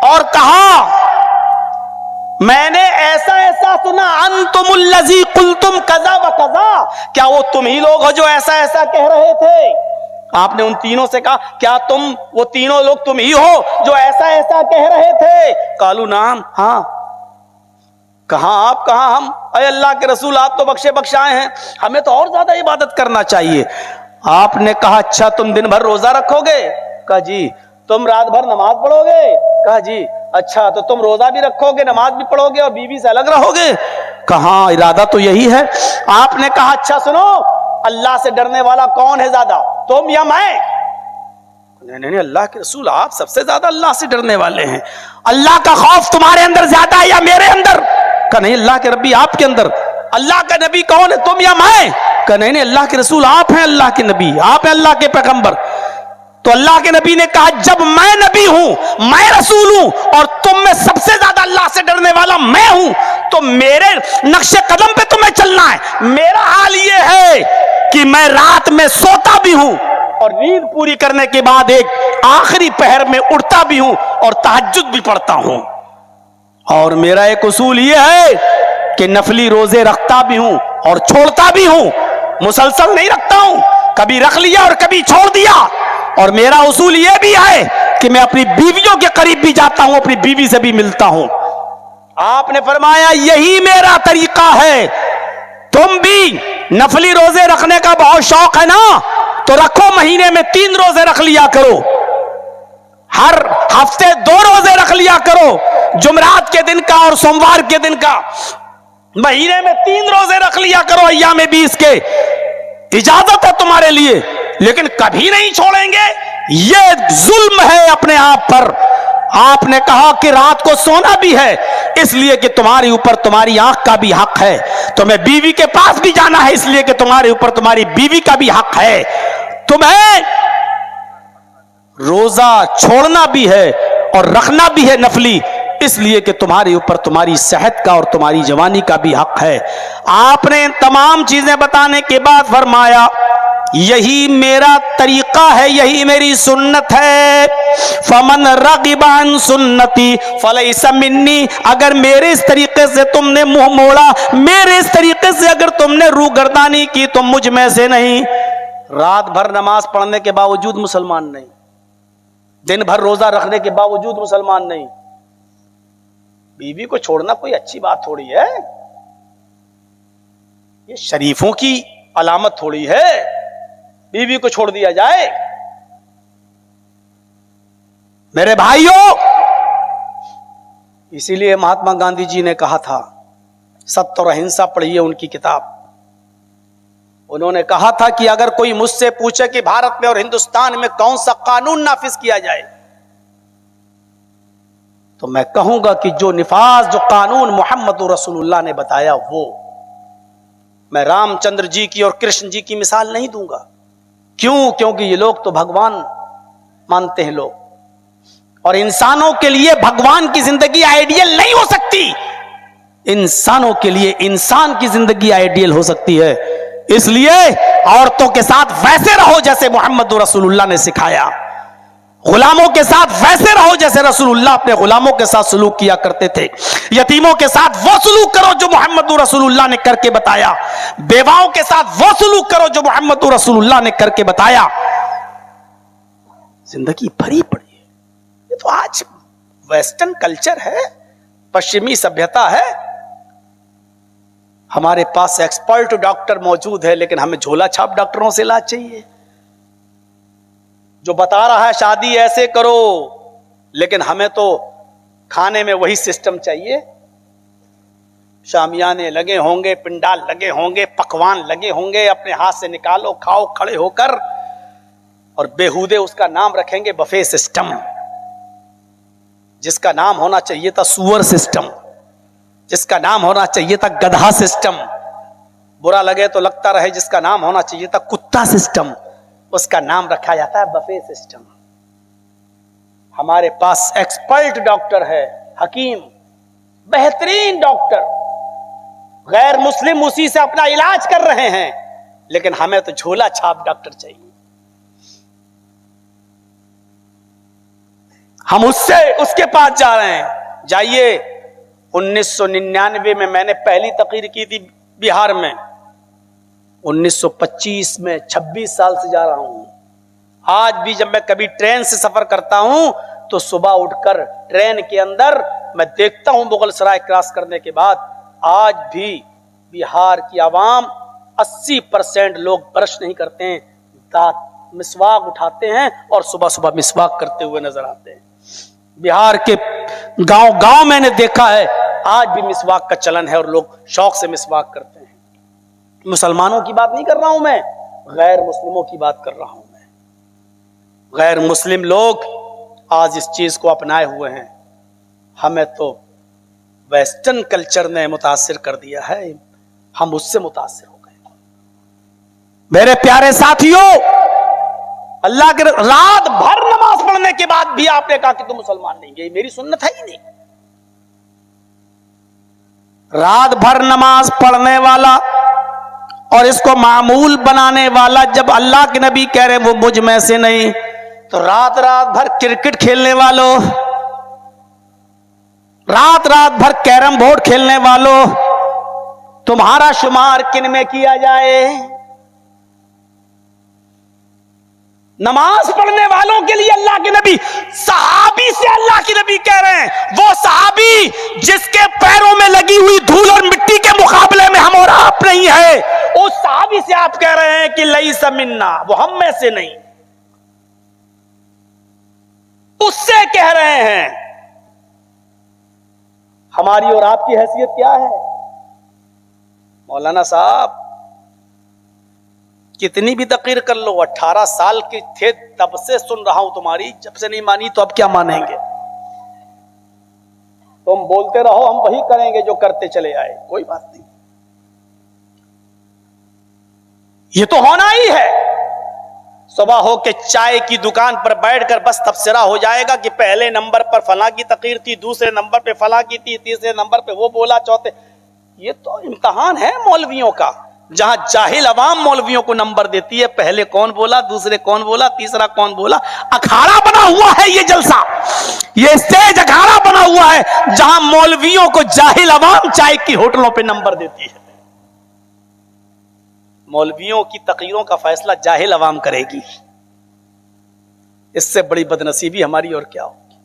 S2: اور کہا میں نے ایسا ایسا سنا, انتم الذی قلتم کذا و کذا, کیا وہ تم ہی لوگ ہو جو ایسا ایسا کہہ رہے تھے؟ آپ نے ان تینوں سے کہا کیا تم وہ تینوں لوگ تم ہی ہو جو ایسا ایسا کہہ رہے تھے؟ قالوا نعم, ہاں. کہاں آپ, کہاں ہم؟ اے اللہ کے رسول آپ تو بخشے بخشائے ہیں, ہمیں تو اور زیادہ عبادت کرنا چاہیے. آپ نے کہا اچھا تم دن بھر روزہ رکھو گے؟ کہا جی. تم رات بھر نماز پڑھو گے؟ کہا جی. اچھا تو تم روزہ بھی رکھو گے, نماز بھی پڑھو گے اور بیوی سے الگ رہو گے؟ کہاں, ارادہ تو یہی ہے. آپ نے کہا اچھا سنو, اللہ سے ڈرنے والا کون ہے زیادہ, تم یا میں؟ نہیں, اللہ کے رسول آپ سب سے زیادہ اللہ سے ڈرنے والے ہیں. اللہ کا خوف تمہارے اندر زیادہ ہے یا میرے اندر؟ کہ نہیں اللہ کے ربی آپ کے اندر. اللہ کا نبی کون ہے, تم یا میں؟ کہ نہیں اللہ کے رسول آپ ہیں, اللہ کے نبی آپ ہیں, اللہ کے پیغمبر. تو اللہ کے نبی نے کہا جب میں نبی ہوں, میں رسول ہوں, اور تم میں سب سے زیادہ اللہ سے ڈرنے والا میں ہوں, تو میرے نقش قدم پہ تمہیں چلنا ہے. میرا حال یہ ہے کہ میں رات میں سوتا بھی ہوں اور نیند پوری کرنے کے بعد ایک آخری پہر میں اٹھتا بھی ہوں اور تہجد بھی پڑھتا ہوں. اور میرا ایک اصول یہ ہے کہ نفلی روزے رکھتا بھی ہوں اور چھوڑتا بھی ہوں, مسلسل نہیں رکھتا ہوں, کبھی رکھ لیا اور کبھی چھوڑ دیا. اور میرا اصول یہ بھی ہے کہ میں اپنی بیویوں کے قریب بھی جاتا ہوں, اپنی بیوی سے بھی ملتا ہوں. آپ نے فرمایا یہی میرا طریقہ ہے. تم بھی نفلی روزے رکھنے کا بہت شوق ہے نا, تو رکھو, مہینے میں 3 روزے رکھ لیا کرو, ہر ہفتے 2 روزے رکھ لیا کرو, جمعرات کے دن کا اور سوموار کے دن کا. مہینے میں 3 روزے رکھ لیا کرو, ایام 20 کے. اجازت ہے تمہارے لیے, لیکن کبھی نہیں چھوڑیں گے, یہ ظلم ہے اپنے آپ پر. آپ نے کہا کہ رات کو سونا بھی ہے, اس لیے کہ تمہارے اوپر تمہاری آنکھ کا بھی حق ہے. تمہیں بیوی کے پاس بھی جانا ہے, اس لیے کہ تمہارے اوپر تمہاری بیوی کا بھی حق ہے. تمہیں روزہ چھوڑنا بھی ہے اور رکھنا بھی ہے نفلی, اس لیے کہ تمہارے اوپر تمہاری صحت کا اور تمہاری جوانی کا بھی حق ہے. آپ نے تمام چیزیں بتانے کے بعد فرمایا یہی میرا طریقہ ہے, یہی میری سنت ہے. فمن رغب عن سنتی فلیس منی, اگر میرے اس طریقے سے تم نے منہ موڑا, میرے اس طریقے سے اگر تم نے روگردانی کی, تو مجھ میں سے نہیں. رات بھر نماز پڑھنے کے باوجود مسلمان نہیں, دن بھر روزہ رکھنے کے باوجود مسلمان نہیں. بیوی کو چھوڑنا کوئی اچھی بات تھوڑی ہے, یہ شریفوں کی علامت تھوڑی ہے بیوی کو چھوڑ دیا جائے. میرے بھائیوں، اسی لیے مہاتما گاندھی جی نے کہا تھا، ستیہ اور اہنسا پڑھیے ان کی کتاب، انہوں نے کہا تھا کہ اگر کوئی مجھ سے پوچھے کہ بھارت میں اور ہندوستان میں کون سا قانون نافذ کیا جائے تو میں کہوں گا کہ جو قانون محمد رسول اللہ نے بتایا وہ، میں رام چندر جی کی اور کرشن جی کی مثال نہیں دوں گا. کیونکہ یہ لوگ تو بھگوان مانتے ہیں لوگ، اور انسانوں کے لیے بھگوان کی زندگی آئیڈیل نہیں ہو سکتی، انسانوں کے لیے انسان کی زندگی آئیڈیل ہو سکتی ہے. اس لیے عورتوں کے ساتھ ویسے رہو جیسے محمد رسول اللہ نے سکھایا، غلاموں کے ساتھ ویسے رہو جیسے رسول اللہ اپنے غلاموں کے ساتھ سلوک کیا کرتے تھے، یتیموں کے ساتھ وہ سلوک کرو جو محمد رسول اللہ نے کر کے بتایا، بیواؤں کے ساتھ وہ سلوک کرو جو محمد رسول اللہ نے کر کے بتایا. زندگی بھری پڑی ہے. یہ تو آج ویسٹرن کلچر ہے، پشچمی سبھیتا ہے. ہمارے پاس ایکسپرٹ ڈاکٹر موجود ہے، لیکن ہمیں جھولا چھاپ ڈاکٹروں سے علاج چاہیے، جو بتا رہا ہے شادی ایسے کرو، لیکن ہمیں تو کھانے میں وہی سسٹم چاہیے. شامیانے لگے ہوں گے، پنڈال لگے ہوں گے، پکوان لگے ہوں گے، اپنے ہاتھ سے نکالو کھاؤ کھڑے ہو کر، اور بےہودے اس کا نام رکھیں گے بفے سسٹم، جس کا نام ہونا چاہیے تھا سور سسٹم، جس کا نام ہونا چاہیے تھا گدھا سسٹم. برا لگے تو لگتا رہے، جس کا نام ہونا چاہیے تھا کتا سسٹم، اس کا نام رکھا جاتا ہے بفے سسٹم. ہمارے پاس ایکسپرٹ ڈاکٹر ہے، حکیم، بہترین ڈاکٹر، غیر مسلم اسی سے اپنا علاج کر رہے ہیں، لیکن ہمیں تو جھولا چھاپ ڈاکٹر چاہیے. ہم اس کے پاس جا رہے ہیں. جائیے، 1999 میں نے پہلی تقریر کی تھی بہار میں، 1925 میں 26 سال سے جا رہا ہوں. آج بھی جب میں کبھی ٹرین سے سفر کرتا ہوں تو صبح اٹھ کر ٹرین کے اندر میں دیکھتا ہوں مغل سرائے کراس کرنے کے بعد آج بھی بہار کی عوام 80% لوگ برش نہیں کرتے ہیں، دانت مسواک اٹھاتے ہیں اور صبح صبح مسواک کرتے ہوئے نظر آتے ہیں. بہار کے گاؤں میں نے دیکھا ہے آج بھی مسواک کا چلن ہے اور لوگ شوق سے مسواک کرتے ہیں. مسلمانوں کی بات نہیں کر رہا ہوں میں، غیر مسلموں کی بات کر رہا ہوں میں. غیر مسلم لوگ آج اس چیز کو اپنائے ہوئے ہیں. ہمیں تو ویسٹرن کلچر نے متاثر کر دیا ہے، ہم اس سے متاثر ہو گئے. میرے پیارے ساتھیوں، اللہ کے رات بھر نماز پڑھنے کے بعد بھی آپ نے کہا کہ تم مسلمان نہیں. یہ میری سنت ہے ہی نہیں. رات بھر نماز پڑھنے والا اور اس کو معمول بنانے والا جب اللہ کے نبی کہہ رہے وہ مجھ میں سے نہیں، تو رات بھر کرکٹ کھیلنے والوں، رات بھر کیرم بورڈ کھیلنے والوں، تمہارا شمار کن میں کیا جائے؟ نماز پڑھنے والوں کے لیے اللہ کے نبی صحابی سے اللہ کے نبی کہہ رہے ہیں، وہ صحابی جس کے پیروں میں لگی ہوئی دھول اور مٹی کے مقابلے میں ہم اور آپ نہیں ہے، اس صحابی سے آپ کہہ رہے ہیں کہ لیس منا، وہ ہم میں سے نہیں. اس سے کہہ رہے ہیں. ہماری اور آپ کی حیثیت کیا ہے؟ مولانا صاحب کتنی بھی تقریر کر لو، 18 سال کے تھے تب سے سن رہا ہوں تمہاری، جب سے نہیں مانی تو اب کیا مانیں گے؟ تم بولتے رہو، ہم وہی کریں گے جو کرتے چلے آئے، کوئی بات نہیں. یہ تو ہونا ہی ہے. صبح ہو کے چائے کی دکان پر بیٹھ کر بس تبصرہ ہو جائے گا کہ پہلے نمبر پر فلاں کی تقریر تھی، دوسرے نمبر پہ فلاں کی تھی، تیسرے نمبر پہ وہ بولا، چوتھے. یہ تو امتحان ہے مولویوں کا، جہاں جاہل عوام مولویوں کو نمبر دیتی ہے، پہلے کون بولا، دوسرے کون بولا، تیسرا کون بولا. اکھاڑا بنا ہوا ہے یہ جلسہ، یہ اسٹیج اکھاڑا بنا ہوا ہے جہاں مولویوں کو جاہل عوام چائے کی ہوٹلوں پہ نمبر دیتی ہے. مولویوں کی تقریروں کا فیصلہ جاہل عوام کرے گی. اس سے بڑی بدنصیبی ہماری اور کیا ہوگی؟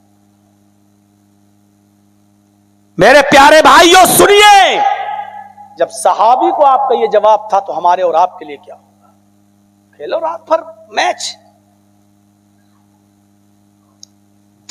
S2: میرے پیارے بھائیوں سنیے، جب صحابی کو آپ کا یہ جواب تھا تو ہمارے اور آپ کے لیے کیا ہوگا؟ کھیلو رات بھر میچ،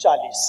S2: 40।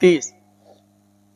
S2: 30।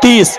S2: 30।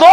S2: 2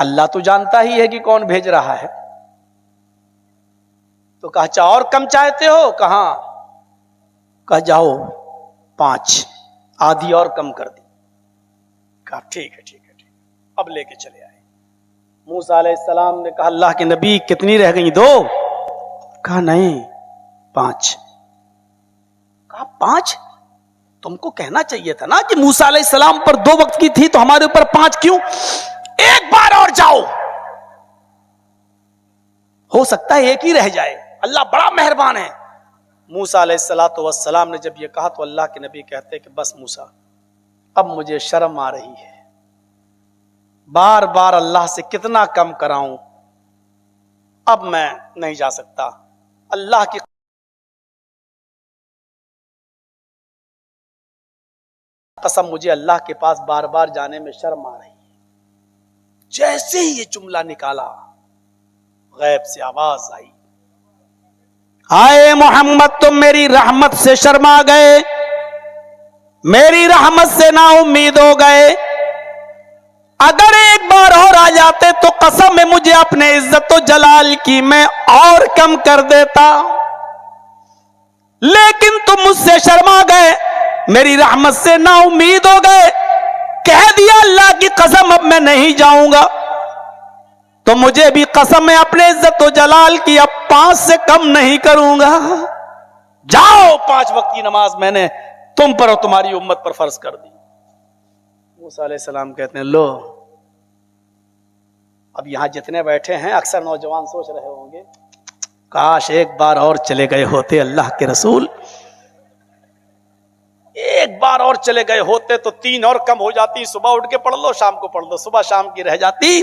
S2: اللہ تو جانتا ہی ہے کہ کون بھیج رہا ہے. تو کہا اچھا اور کم چاہتے ہو؟ کہاں؟ کہا جاؤ 5، آدھی اور کم کر دی. کہا ٹھیک ہے ٹھیک ہے ٹھیک ہے، اب لے کے چلے آئے. موسیٰ علیہ السلام نے کہا اللہ کے نبی کتنی رہ گئی؟ 2. کہا نہیں 5. کہا 5؟ تم کو کہنا چاہیے تھا نا کہ موسیٰ علیہ السلام پر 2 وقت کی تھی تو ہمارے اوپر 5 کیوں؟ ایک بار اور جاؤ، ہو سکتا ہے ایک ہی رہ جائے، اللہ بڑا مہربان ہے. موسیٰ علیہ السلام نے جب یہ کہا تو اللہ کے نبی کہتے کہ بس موسیٰ اب مجھے شرم آ رہی ہے، بار بار اللہ سے کتنا کم کراؤں، اب میں نہیں جا سکتا. اللہ کی قسم مجھے اللہ کے پاس بار بار جانے میں شرم آ رہی ہے. جیسے ہی یہ جملہ نکالا غیب سے آواز آئی، آئے محمد تم میری رحمت سے شرما گئے، میری رحمت سے نا امید ہو گئے، اگر ایک بار اور آ جاتے تو قسم ہے مجھے اپنے عزت و جلال کی میں اور کم کر دیتا، لیکن تم مجھ سے شرما گئے، میری رحمت سے نا امید ہو گئے، کہہ دیا اللہ کی قسم اب میں نہیں جاؤں گا، تو مجھے بھی قسم ہے اپنے عزت و جلال کی اب 5 سے کم نہیں کروں گا. جاؤ 5 وقت کی نماز میں نے تم پر اور تمہاری امت پر فرض کر دی. موسیٰ علیہ السلام کہتے ہیں لو اب یہاں جتنے بیٹھے ہیں اکثر نوجوان سوچ رہے ہوں گے کاش ایک بار اور چلے گئے ہوتے اللہ کے رسول، ایک بار اور چلے گئے ہوتے تو 3 اور کم ہو جاتی، صبح اٹھ کے پڑھ لو شام کو پڑھ لو، صبح شام کی رہ جاتی.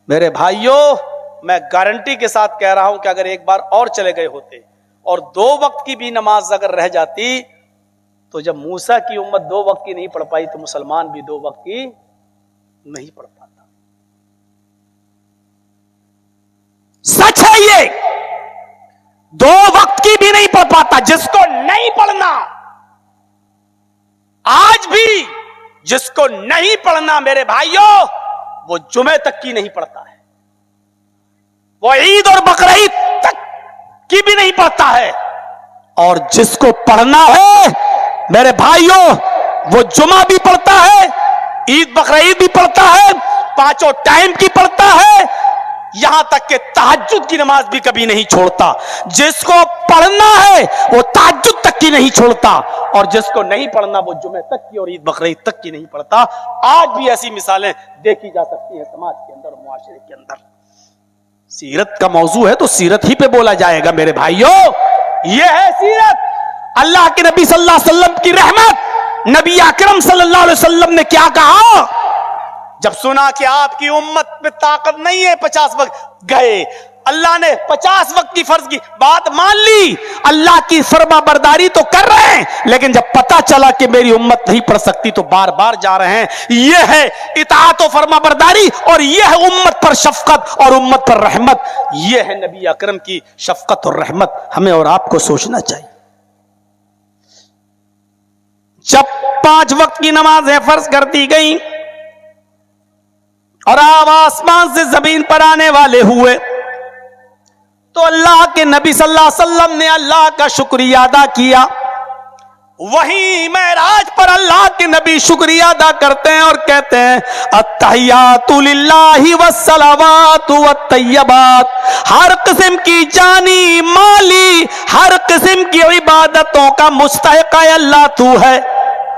S2: میرے بھائیوں میں گارنٹی کے ساتھ کہہ رہا ہوں کہ اگر ایک بار اور چلے گئے ہوتے اور 2 وقت کی بھی نماز اگر رہ جاتی تو جب موسیٰ کی امت 2 وقت کی نہیں پڑھ پائی تو مسلمان بھی 2 وقت کی نہیں پڑھ پاتا. سچ ہے یہ، 2 وقت کی بھی نہیں پڑھ پاتا. جس کو نہیں پڑھنا آج بھی، جس کو نہیں پڑھنا میرے بھائیوں وہ جمعے تک کی نہیں پڑھتا ہے، وہ عید اور بقرعید تک کی بھی نہیں پڑھتا ہے، اور جس کو پڑھنا ہے میرے بھائیوں وہ جمعہ بھی پڑھتا ہے، عید بقرعید بھی پڑھتا ہے، 5 ٹائم کی پڑھتا ہے، یہاں تک کہ تہجد کی نماز بھی کبھی نہیں چھوڑتا. جس کو پڑھنا ہے وہ تہجد تک کی نہیں چھوڑتا، اور جس کو نہیں پڑھنا وہ جمعے تک کی اور عید بقرعید تک کی نہیں پڑھتا. آج بھی ایسی مثالیں دیکھی جا سکتی ہیں سماج کے اندر، معاشرے کے اندر. سیرت کا موضوع ہے تو سیرت ہی پہ بولا جائے گا میرے بھائیوں. یہ ہے سیرت. اللہ کے نبی صلی اللہ علیہ وسلم کی رحمت. نبی اکرم صلی اللہ علیہ وسلم نے کیا کہا جب سنا کہ آپ کی امت میں طاقت نہیں ہے 50 وقت؟ گئے اللہ نے 50 وقت کی فرض کی بات مان لی، اللہ کی فرما برداری تو کر رہے ہیں، لیکن جب پتا چلا کہ میری امت نہیں پڑھ سکتی تو بار بار جا رہے ہیں. یہ ہے اطاعت و فرما برداری، اور یہ ہے امت پر شفقت اور امت پر رحمت. یہ ہے نبی اکرم کی شفقت اور رحمت. ہمیں اور آپ کو سوچنا چاہیے. جب 5 وقت کی نمازیں فرض کر دی گئیں اور آپ آسمان سے زمین پر آنے والے ہوئے تو اللہ کے نبی صلی اللہ علیہ وسلم نے اللہ کا شکریہ ادا کیا. وہیں معراج پر اللہ کے نبی شکریہ ادا کرتے ہیں اور کہتے ہیں التحیات للہ والصلوات والطیبات. ہر قسم کی جانی مالی ہر قسم کی عبادتوں کا مستحق ہے اللہ تو ہے.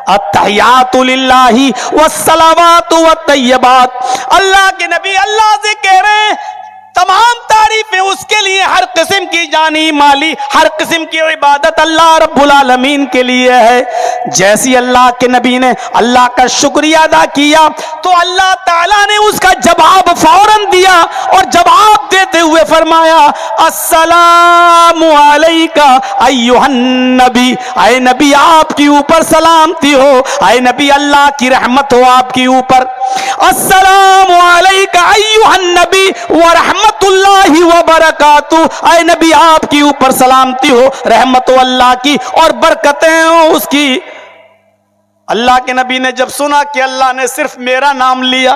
S2: التحیات للہ والصلوات والطیبات. اللہ کے نبی اللہ سے کہہ رہے ہیں تمام تعریفیں اس کے لیے، ہر قسم کی جانی مالی ہر قسم کی عبادت اللہ رب العالمین کے لیے ہے. جیسی اللہ کے نبی نے اللہ کا شکریہ ادا کیا تو اللہ تعالیٰ نے اس کا جواب فوراً دیا، اور جواب دیتے ہوئے فرمایا السلام علیکہ ایھا النبی. اے نبی آپ کی اوپر سلامتی ہو، اے نبی اللہ کی رحمت ہو آپ کی اوپر. السلام علیکہ ایھا النبی ورحمت اللہ وبرکاتہ. اے نبی آپ کی اوپر سلامتی ہو، رحمت ہو اللہ کی اور برکتیں ہو اس کی. اللہ کے نبی نے جب سنا کہ اللہ نے صرف میرا نام لیا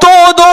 S2: 2-2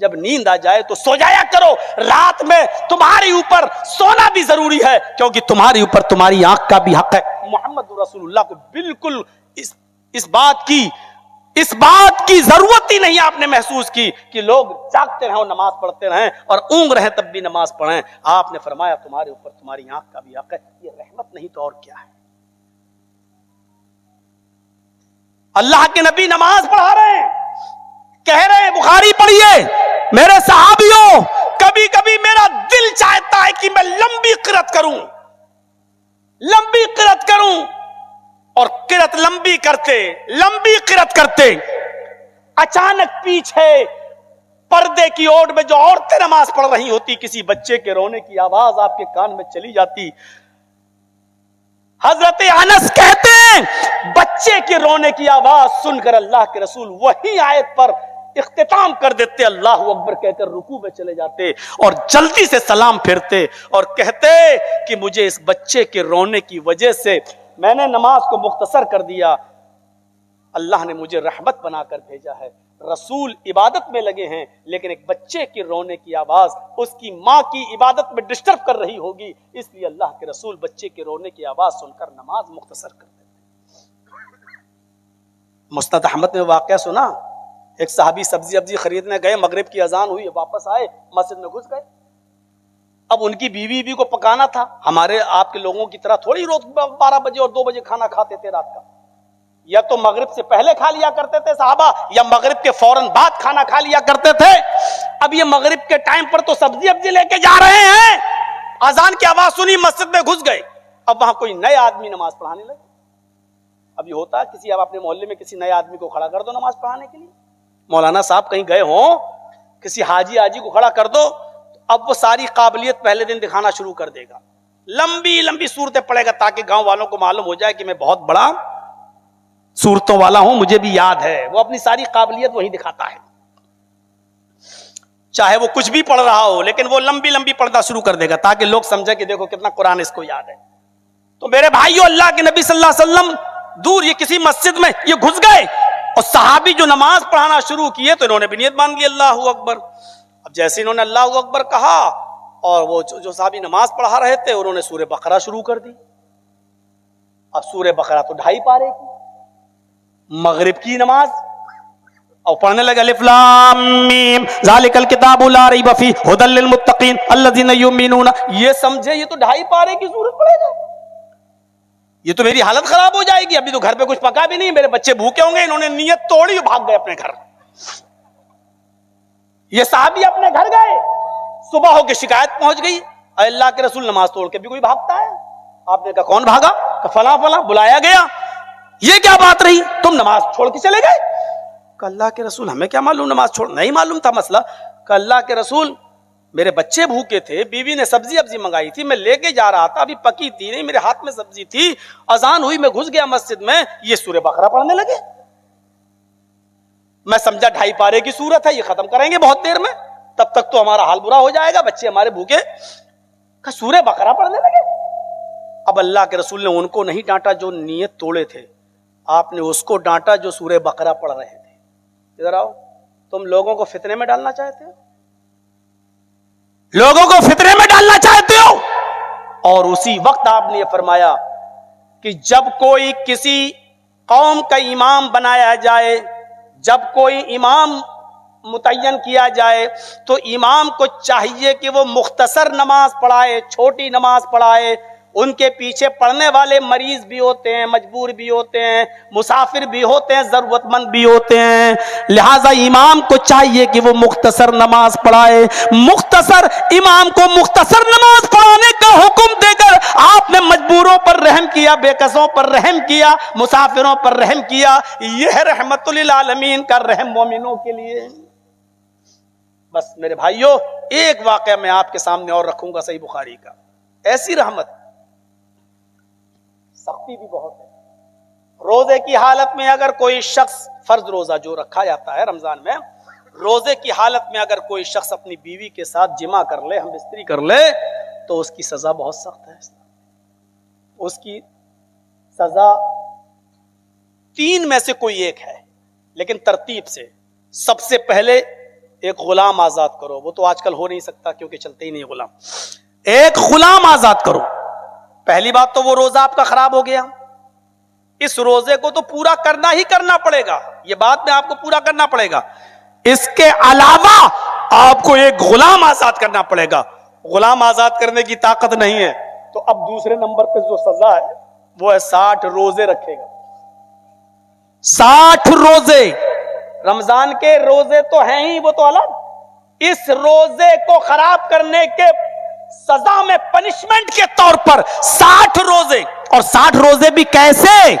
S2: جب نیند آ جائے تو سو جایا کرو. رات میں تمہارے اوپر سونا بھی ضروری ہے, کیونکہ تمہارے اوپر تمہاری آنکھ کا بھی حق ہے. محمد رسول اللہ کو بالکل اس بات کی ضرورت ہی نہیں آپ نے محسوس کی کہ لوگ جاگتے رہیں اور نماز پڑھتے رہیں اور اونگ رہیں تب بھی نماز پڑھیں. آپ نے فرمایا تمہارے اوپر تمہاری آنکھ کا بھی حق ہے. یہ رحمت نہیں تو اور کیا ہے؟ اللہ کے نبی نماز پڑھا رہے ہیں, کہہ رہے ہیں, بخاری پڑھیے, میرے صحابیوں کبھی کبھی میرا دل چاہتا ہے کہ میں لمبی قرات کروں, اور قرات لمبی کرتے اچانک پیچھے پردے کی اوٹ میں جو عورتیں نماز پڑھ رہی ہوتی, کسی بچے کے رونے کی آواز آپ کے کان میں چلی جاتی. حضرت انس کہتے ہیں بچے کے رونے کی آواز سن کر اللہ کے رسول وہی آیت پر اختتام کر دیتے, اللہ اکبر کہہ کر رکوع میں چلے جاتے اور جلدی سے سلام پھیرتے اور کہتے کہ مجھے اس بچے کے رونے کی وجہ سے میں نے نماز کو مختصر کر دیا, اللہ نے مجھے رحمت بنا کر بھیجا ہے. رسول عبادت میں لگے ہیں لیکن ایک بچے کے رونے کی آواز اس کی ماں کی عبادت میں ڈسٹرب کر رہی ہوگی, اس لیے اللہ کے رسول بچے کے رونے کی آواز سن کر نماز مختصر کر دیتے. مسند احمد میں واقعہ سنا, ایک صحابی سبزی ابزی خریدنے گئے, مغرب کی اذان ہوئی, واپس آئے, مسجد میں گھس گئے. اب ان کی بیوی کو پکانا تھا. ہمارے آپ کے لوگوں کی طرح تھوڑی روز 12 بجے اور 2 بجے کھانا کھاتے تھے رات کا, یا تو مغرب سے پہلے کھا لیا کرتے تھے صحابہ, یا مغرب کے فوراً بعد کھانا کھا لیا کرتے تھے. اب یہ مغرب کے ٹائم پر تو سبزی ابزی لے کے جا رہے ہیں, اذان کی آواز سنی, مسجد میں گھس گئے. اب وہاں کوئی نئے آدمی نماز پڑھانے لگے. اب یہ ہوتا ہے اب اپنے محلے میں کسی نئے آدمی کو کھڑا کر دو نماز پڑھانے کے لیے, مولانا صاحب کہیں گئے ہوں, کسی حاجی آجی کو کھڑا کر دو, اب وہ ساری قابلیت پہلے دن دکھانا شروع کر دے گا, لمبی لمبی صورتیں پڑھے گا تاکہ گاؤں والوں کو معلوم ہو جائے کہ میں بہت بڑا صورتوں والا ہوں, مجھے بھی یاد ہے. وہ اپنی ساری قابلیت وہی دکھاتا ہے, چاہے وہ کچھ بھی پڑھ رہا ہو, لیکن وہ لمبی لمبی پڑھنا شروع کر دے گا تاکہ لوگ سمجھے کہ دیکھو کتنا قرآن اس کو یاد ہے. تو میرے بھائیو, اللہ کے نبی صلی اللہ علیہ وسلم دور یہ کسی مسجد میں یہ گھس گئے, اور صحابی جو نماز پڑھانا شروع کیے تو انہوں نے بھی نیت باندھ لی اللہ اکبر. اب جیسے انہوں نے اللہ اکبر کہا, اور وہ جو صحابی نماز پڑھا رہے تھے انہوں نے سورہ بقرہ شروع کر دی. اب سورہ بقرہ تو 2.5 پارے کی, مغرب کی نماز, اور پڑھنے لگا الف لام میم ذالک الکتاب لا ریب فیہ ھدی للمتقین الذین یؤمنون. یہ سمجھے یہ تو 2.5 پارے کی سورت پڑھے گا, یہ تو میری حالت خراب ہو جائے گی, ابھی تو گھر پہ کچھ پکا بھی نہیں, میرے بچے بھوکے ہوں گے. انہوں نے نیت توڑی, بھاگ گئے اپنے گھر. یہ صحابی اپنے گھر گئے, صبح ہو کے شکایت پہنچ گئی, اے اللہ کے رسول نماز توڑ کے بھی کوئی بھاگتا ہے؟ آپ نے کہا کون بھاگا؟ کہ فلاں فلاں. بلایا گیا, یہ کیا بات رہی, تم نماز چھوڑ کے چلے گئے؟ کہ اللہ کے رسول ہمیں کیا معلوم, نماز چھوڑ نہیں معلوم تھا مسئلہ. کہ اللہ کے رسول میرے بچے بھوکے تھے, بیوی نے سبزی ابزی منگائی تھی, میں لے کے جا رہا تھا, ابھی پکی تھی نہیں, میرے ہاتھ میں سبزی تھی, اذان ہوئی, میں گھس گیا مسجد میں, یہ سورہ بقرہ پڑھنے لگے. میں سمجھا 2.5 پارے کی سورت ہے, یہ ختم کریں گے بہت دیر میں, تب تک تو ہمارا حال برا ہو جائے گا, بچے ہمارے بھوکے. کہ سورہ بقرہ پڑھنے لگے. اب اللہ کے رسول نے ان کو نہیں ڈانٹا جو نیت توڑے تھے, آپ نے اس کو ڈانٹا جو سورہ بقرہ پڑھ رہے تھے. ادھر آؤ, تم لوگوں کو فتنے میں ڈالنا چاہتے ہو, لوگوں کو فتنے میں ڈالنا چاہتے ہو. اور اسی وقت آپ نے یہ فرمایا کہ جب کوئی کسی قوم کا امام بنایا جائے, جب کوئی امام متعین کیا جائے, تو امام کو چاہیے کہ وہ مختصر نماز پڑھائے, چھوٹی نماز پڑھائے. ان کے پیچھے پڑھنے والے مریض بھی ہوتے ہیں, مجبور بھی ہوتے ہیں, مسافر بھی ہوتے ہیں, ضرورت مند بھی ہوتے ہیں. لہذا امام کو چاہیے کہ وہ مختصر نماز پڑھائے. مختصر امام کو مختصر نماز پڑھانے کا حکم دے کر آپ نے مجبوروں پر رحم کیا, بے کسوں پر رحم کیا, مسافروں پر رحم کیا. یہ رحمت للعالمین کا رحم مومنوں کے لیے. بس میرے بھائیو, ایک واقعہ میں آپ کے سامنے اور رکھوں گا صحیح بخاری کا. ایسی رحمت, سختی بھی بہت ہے. روزے کی حالت میں اگر کوئی شخص, فرض روزہ جو رکھا جاتا ہے رمضان میں, روزے کی حالت میں اگر کوئی شخص اپنی بیوی کے ساتھ جمع کر لے, ہم بستری کر لے, تو اس کی سزا بہت سخت ہے. اس کی سزا 3 میں سے کوئی ایک ہے, لیکن ترتیب سے. سب سے پہلے ایک غلام آزاد کرو. وہ تو آج کل ہو نہیں سکتا کیونکہ چلتے ہی نہیں غلام. ایک غلام آزاد کرو. پہلی بات تو وہ روزہ آپ کا خراب ہو گیا, اس روزے کو تو پورا کرنا ہی کرنا پڑے گا, یہ بات میں آپ کو پورا کرنا پڑے گا. اس کے علاوہ آپ کو ایک غلام آزاد کرنا پڑے گا. غلام آزاد کرنے کی طاقت نہیں ہے تو اب دوسرے نمبر پہ جو سزا ہے وہ ہے 60 روزے رکھے گا. 60 روزے. رمضان کے روزے تو ہیں ہی, وہ تو الگ. اس روزے کو خراب کرنے کے سزا میں پنشمنٹ کے طور پر 60 روزے, اور 60 روزے بھی کیسے؟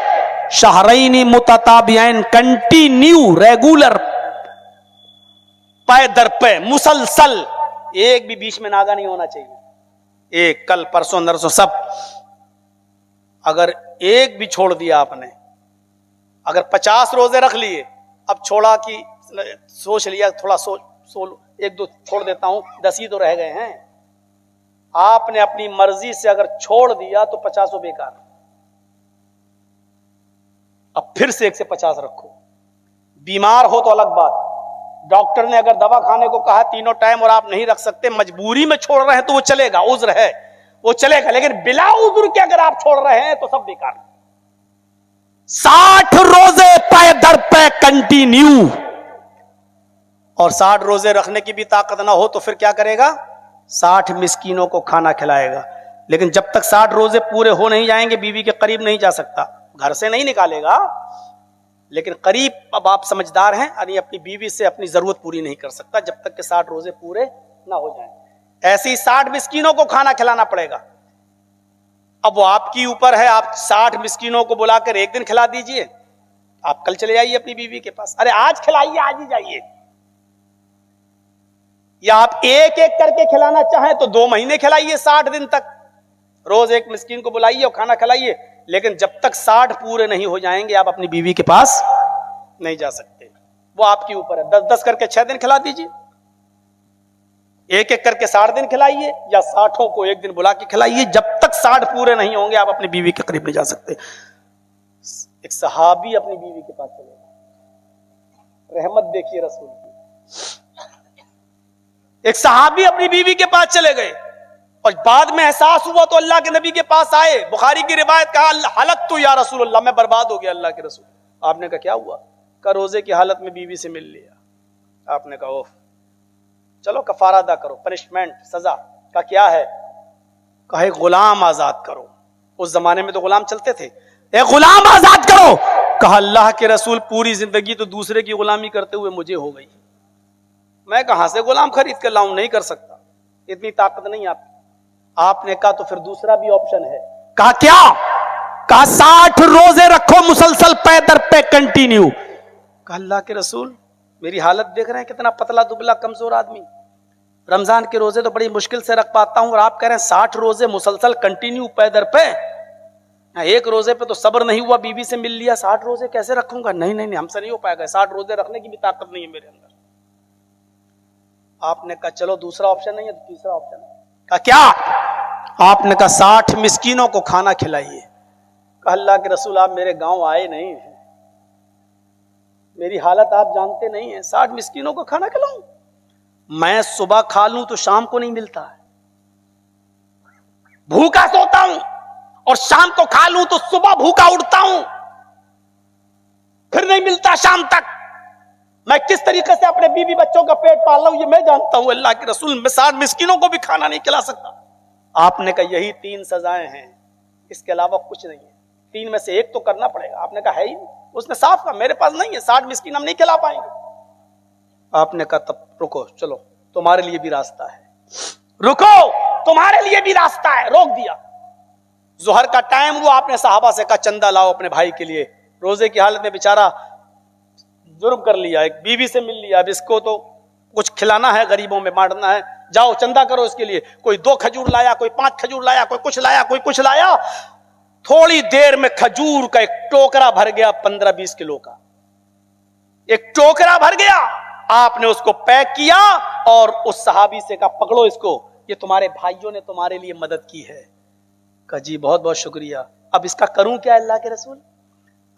S2: شہرین متتابعین, کنٹینیو, ریگولر, پے در پے, مسلسل, ایک بھی بیچ میں ناگا نہیں ہونا چاہیے. ایک کل پرسوں نرسوں سب. اگر ایک بھی چھوڑ دیا آپ نے, اگر 50 روزے رکھ لیے, اب چھوڑا کہ سوچ لیا تھوڑا ایک دو چھوڑ دیتا ہوں, 10 ہی تو رہ گئے ہیں. آپ نے اپنی مرضی سے اگر چھوڑ دیا تو 50 بیکار. اب پھر سے 1 سے 50 رکھو. بیمار ہو تو الگ بات, ڈاکٹر نے اگر دوا کھانے کو کہا تینوں ٹائم اور آپ نہیں رکھ سکتے, مجبوری میں چھوڑ رہے ہیں تو وہ چلے گا, عذر ہے وہ چلے گا. لیکن بلا عذر کے اگر آپ چھوڑ رہے ہیں تو سب بیکار. 60 روزے پے در پے کنٹینیو. اور 60 روزے رکھنے کی بھی طاقت نہ ہو تو پھر کیا کرے گا؟ 60 مسکینوں کو کھانا کھلائے گا. لیکن جب تک 60 روزے پورے ہو نہیں جائیں گے بیوی کے قریب نہیں جا سکتا, گھر سے نہیں نکالے گا لیکن قریب. اب آپ سمجھدار ہیں, یعنی اپنی بیوی سے اپنی ضرورت پوری نہیں کر سکتا جب تک کہ 60 روزے پورے نہ ہو جائیں. ایسے ہی 60 مسکینوں کو کھانا کھلانا پڑے گا. اب وہ آپ کی اوپر ہے, آپ 60 مسکینوں کو بلا کر ایک دن کھلا دیجئے, آپ کل چلے جائیے اپنی بیوی کے پاس, ارے آج کھلائیے, آج ہی جائیے. یا آپ ایک ایک کر کے کھلانا چاہیں تو 2 مہینے کھلائیے, 60 دن تک روز ایک مسکین کو بلائیے اور کھانا کھلائیے. لیکن جب تک 60 پورے نہیں ہو جائیں گے آپ اپنی بیوی کے پاس نہیں جا سکتے. وہ آپ کے اوپر ہے. 10 کر کے 6 دن کھلا دیجیے, ایک ایک کر کے 60 دن کھلائیے, یا 60 کو ایک دن بلا کے کھلائیے. جب تک 60 پورے نہیں ہوں گے آپ اپنی بیوی کے قریب نہیں جا سکتے. ایک صحابی اپنی بیوی کے پاس چلے گئے, رحمت دیکھیے رسول کی. ایک صحابی اپنی بیوی کے پاس چلے گئے اور بعد میں احساس ہوا تو اللہ کے نبی کے پاس آئے. بخاری کی روایت, کہا ہلکت یا رسول اللہ, میں برباد ہو گیا اللہ کے رسول. آپ نے کہا کیا ہوا؟ کہ روزے کی حالت میں بیوی سے مل لیا. آپ نے کہا اوف, چلو کفارہ ادا کرو, پنشمنٹ, سزا. کا کیا ہے؟ کہا ایک غلام آزاد کرو. اس زمانے میں تو غلام چلتے تھے. ایک غلام آزاد کرو. کہا اللہ کے رسول پوری زندگی تو دوسرے کی غلامی کرتے ہوئے مجھے ہو گئی, میں کہاں سے غلام خرید کر لاؤں, نہیں کر سکتا, اتنی طاقت نہیں آپ. آپ نے کہا تو پھر دوسرا بھی آپشن ہے. کہا کیا؟ کہا 60 روزے رکھو مسلسل, پے در پے کنٹینیو. کہا اللہ کے رسول میری حالت دیکھ رہے ہیں, کتنا پتلا دبلا کمزور آدمی, رمضان کے روزے تو بڑی مشکل سے رکھ پاتا ہوں, اور آپ کہہ رہے ہیں 60 روزے مسلسل کنٹینیو پے در پے. ایک روزے پہ تو صبر نہیں ہوا, بیوی سے مل لیا, 60 روزے کیسے رکھوں گا؟ نہیں نہیں ہم سے نہیں ہو پائے گا, 60 روزے رکھنے کی بھی طاقت نہیں ہے میرے اندر. آپ نے کہا چلو دوسرا آپشن نہیں ہے تو تیسرا آپشن ہے. کہا کیا؟ آپ نے کہا 60 مسکینوں کو کھانا کھلائیے. کہا اللہ کے رسول آپ میرے گاؤں آئے نہیں ہیں, میری حالت آپ جانتے نہیں ہیں, 60 مسکینوں کو کھانا کھلاؤں؟ میں صبح کھا لوں تو شام کو نہیں ملتا ہے, بھوکا سوتا ہوں, اور شام کو کھا لوں تو صبح بھوکا اٹھتا ہوں, پھر نہیں ملتا شام تک. میں کس طریقے سے اپنے بیوی بچوں کا پیٹ پال رہا ہوں یہ میں جانتا ہوں. اللہ کے رسول میں 60 مسکینوں کو بھی کھانا نہیں کھلا سکتا. آپ نے کہا یہی 3 سزائیں ہیں, اس کے علاوہ کچھ نہیں ہے, 3 میں سے ایک تو کرنا پڑے گا. آپ نے کہا ہے ہی نہیں. اس نے صاف کہا میرے پاس نہیں ہے, 60 مسکین ہم نہیں کھلا پائیں گے. آپ نے کہا تب رکو, چلو تمہارے لیے بھی راستہ ہے, رکو تمہارے لیے بھی راستہ ہے. روک دیا. ظہر کا ٹائم ہوا, آپ نے صحابہ سے کہا چندہ لاؤ اپنے بھائی کے لیے, روزے کی حالت میں بیچارہ جرم کر لیا, ایک بیوی سے مل لیا, اب اس کو تو کچھ کھلانا ہے, غریبوں میں بانٹنا ہے, جاؤ چندہ کرو اس کے لیے. کوئی 2 کھجور لایا, کوئی 5 کھجور لایا, کوئی کچھ لایا, کوئی کچھ لایا. تھوڑی دیر میں کھجور کا ایک ٹوکرا بھر گیا, 15-20 کلو کا ایک ٹوکرا بھر گیا. آپ نے اس کو پیک کیا اور اس صحابی سے کہا پکڑو اس کو, یہ تمہارے بھائیوں نے تمہارے لیے مدد کی ہے. کہا جی بہت بہت شکریہ, اب اس کا کروں کیا اللہ کے رسول؟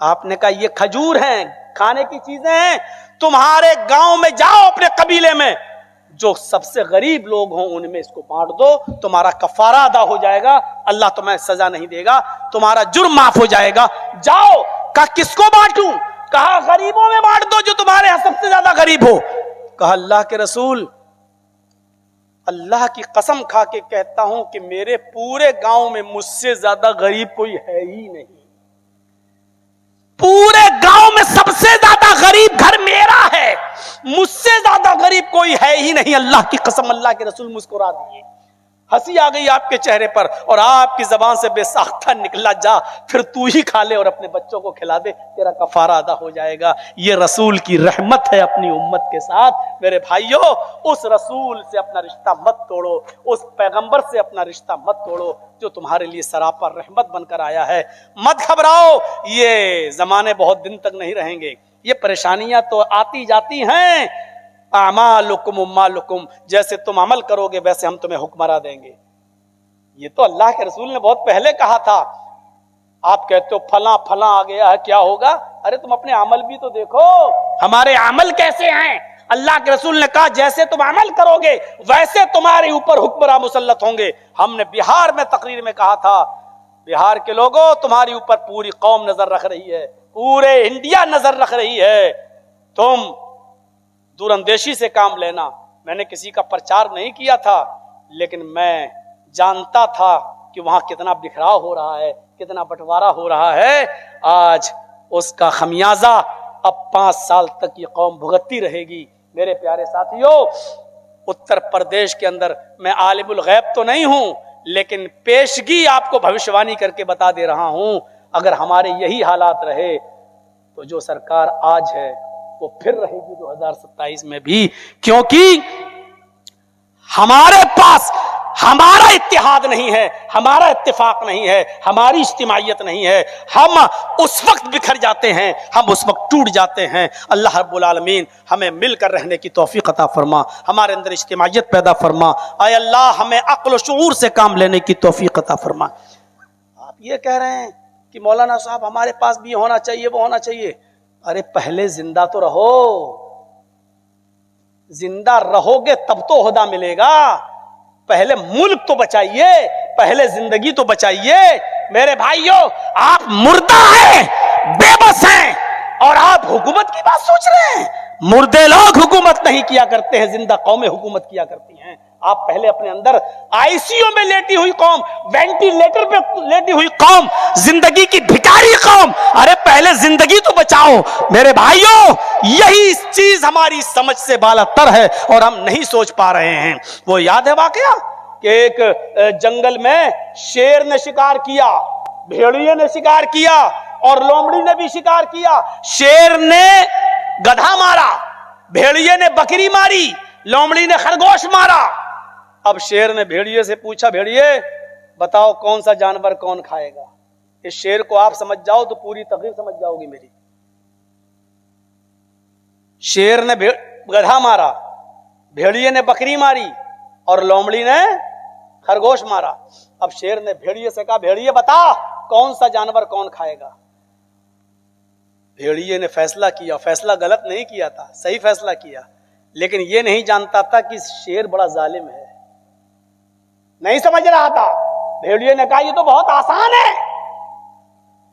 S2: آپ نے کہا یہ کھجور ہیں، کھانے کی چیزیں ہیں، تمہارے گاؤں میں جاؤ اپنے قبیلے میں، جو سب سے غریب لوگ ہوں ان میں اس کو بانٹ دو، تمہارا کفارہ ادا ہو جائے گا، اللہ تمہیں سزا نہیں دے گا، تمہارا جرم معاف ہو جائے گا، جاؤ۔ کہا کس کو بانٹوں؟ کہا غریبوں میں بانٹ دو جو تمہارے یہاں سب سے زیادہ غریب ہو۔ کہا اللہ کے رسول، اللہ کی قسم کھا کے کہتا ہوں کہ میرے پورے گاؤں میں مجھ سے زیادہ غریب کوئی ہے ہی نہیں، پورے گاؤں میں سب سے زیادہ غریب گھر میرا ہے، مجھ سے زیادہ غریب کوئی ہے ہی نہیں۔ اللہ کی قسم، اللہ کے رسول مسکرا دیے، ہنسی آ گئی آپ کے چہرے پر، اور آپ کی زبان سے بے ساختہ نکلا، جا پھر تو ہی کھا لے اور اپنے بچوں کو کھلا دے، تیرا کفارہ ادا ہو جائے گا۔ یہ رسول کی رحمت ہے اپنی امت کے ساتھ۔ میرے بھائیوں، اس رسول سے اپنا رشتہ مت توڑو، اس پیغمبر سے اپنا رشتہ مت توڑو جو تمہارے لیے سراپا رحمت بن کر آیا ہے۔ مت گھبراؤ، یہ زمانے بہت دن تک نہیں رہیں گے، یہ پریشانیاں تو آتی جاتی ہیں۔ اعمالکم اموالکم، جیسے تم عمل کرو گے ویسے ہم تمہیں حکمراں دیں گے۔ یہ تو اللہ کے رسول نے بہت پہلے کہا تھا۔ آپ کہتے ہو فلاں فلاں آ گیا ہے، کیا ہوگا؟ ارے تم اپنے عمل بھی تو دیکھو، ہمارے عمل کیسے ہیں؟ اللہ کے رسول نے کہا جیسے تم عمل کرو گے ویسے تمہارے اوپر حکمراں مسلط ہوں گے۔ ہم نے بہار میں تقریر میں کہا تھا، بہار کے لوگوں تمہاری اوپر پوری قوم نظر رکھ رہی ہے، پورے انڈیا نظر رکھ رہی ہے، تم دور اندیشی سے کام لینا۔ میں نے کسی کا پرچار نہیں کیا تھا، لیکن میں جانتا تھا کہ وہاں کتنا بکھراؤ ہو رہا ہے، کتنا بٹوارا ہو رہا ہے۔ آج اس کا خمیازہ اب 5 سال تک یہ قوم بھگتتی رہے گی۔ میرے پیارے ساتھیوں، اتر پردیش کے اندر میں عالم الغیب تو نہیں ہوں، لیکن پیشگی آپ کو بھوشوانی کر کے بتا دے رہا ہوں، اگر ہمارے یہی حالات رہے تو جو سرکار آج ہے وہ پھر رہے گی 2027 میں بھی، کیونکہ ہمارے پاس ہمارا اتحاد نہیں ہے، ہمارا اتفاق نہیں ہے، ہماری اجتماعیت نہیں ہے، ہم اس وقت بکھر جاتے ہیں، ہم اس وقت ٹوٹ جاتے ہیں۔ اللہ رب العالمین ہمیں مل کر رہنے کی توفیق عطا فرما، ہمارے اندر اجتماعیت پیدا فرما، اے اللہ ہمیں عقل و شعور سے کام لینے کی توفیق عطا فرما۔ آپ یہ کہہ رہے ہیں کہ مولانا صاحب ہمارے پاس بھی ہونا چاہیے، وہ ہونا چاہیے۔ ارے پہلے زندہ تو رہو، زندہ رہو گے تب تو عہدہ ملے گا، پہلے ملک تو بچائیے، پہلے زندگی تو بچائیے۔ میرے بھائیوں، آپ مردہ ہیں، بے بس ہیں، اور آپ حکومت کی بات سوچ رہے ہیں۔ مردے لوگ حکومت نہیں کیا کرتے ہیں، زندہ قومیں حکومت کیا کرتی ہیں۔ آپ پہلے اپنے اندر آئی سی یو میں لیٹی ہوئی قوم، وینٹیلیٹر پہ لیٹی ہوئی قوم، زندگی کی بھکاری قوم، ارے پہلے زندگی تو بچاؤ۔ میرے بھائیوں، یہی چیز ہماری سمجھ سے بالا تر ہے اور ہم نہیں سوچ پا رہے ہیں۔ وہ یاد ہے واقعہ کہ ایک جنگل میں شیر نے شکار کیا، بھیڑیے نے شکار کیا اور لومڑی نے بھی شکار کیا۔ شیر نے گدھا مارا، بھیڑیے نے بکری ماری، لومڑی نے خرگوش مارا۔ اب شیر نے بھیڑیے سے پوچھا، بھیڑیے بتاؤ کون سا جانور کون کھائے گا؟ اس شیر کو آپ سمجھ جاؤ تو پوری تقریر سمجھ جاؤ گی میری۔ شیر نے گدھا مارا، بھیڑیے نے بکری ماری اور لومڑی نے خرگوش مارا۔ اب شیر نے بھیڑیے سے کہا، بھیڑیے بتا کون سا جانور کون کھائے گا؟ بھیڑیے نے فیصلہ کیا، فیصلہ غلط نہیں کیا تھا، صحیح فیصلہ کیا، لیکن یہ نہیں جانتا تھا کہ شیر بڑا ظالم ہے، نہیں سمجھ رہا تھا۔ بھیڑیے نے کہا یہ تو بہت آسان ہے،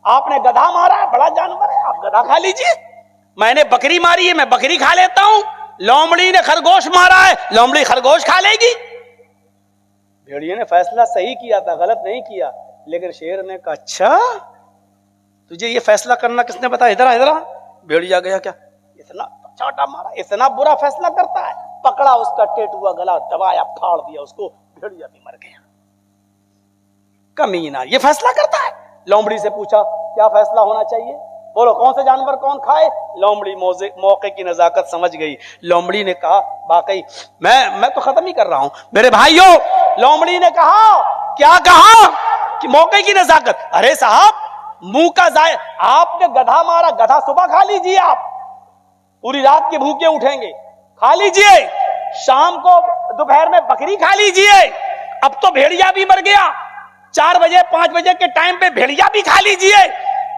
S2: آپ نے گدھا مارا ہے، بڑا جانور ہے، آپ گدھا کھا لیجیے، میں نے بکری ماری ہے، میں بکری کھا لیتا ہوں، لومڑی نے خرگوش مارا ہے، لومڑی خرگوش کھا لے گی۔ بھیڑیے نے فیصلہ صحیح کیا تھا، غلط نہیں کیا، لیکن شیر نے کہا اچھا تجھے یہ فیصلہ کرنا کس نے بتایا؟ ادھر ادھر۔ بھیڑیا گیا، کیا اتنا چھوٹا مارا، اتنا برا فیصلہ کرتا ہے؟ پکڑا اس کا ٹیٹوا گلا، دبایا، پھاڑ دیا اس کو، بھیڑیا بھی مر گیا۔ کمینہ یہ فیصلہ کرتا ہے۔ لومڑی سے پوچھا کیا فیصلہ ہونا چاہیے، بولو کون سے جانور کون کھائے؟ لومڑی موقع کی نزاکت سمجھ گئی۔ لومڑی نے کہا واقعی میں تو ختم ہی کر رہا ہوں میرے بھائیوں۔ لومڑی نے کہا کیا کہا کہ موقع کی نزاکت؟ ارے صاحب منہ کا ذائقہ، آپ نے گدھا مارا، گدھا صبح کھا لیجیے، آپ پوری رات کے بھوکے اٹھیں گے، کھا لیجیے، شام کو دوپہر میں بکری کھا لیجیے، اب تو بھیڑیا بھی مر گیا، 4 بجے 5 بجے کے ٹائم پہ بھیڑیا بھی کھا لیجیے،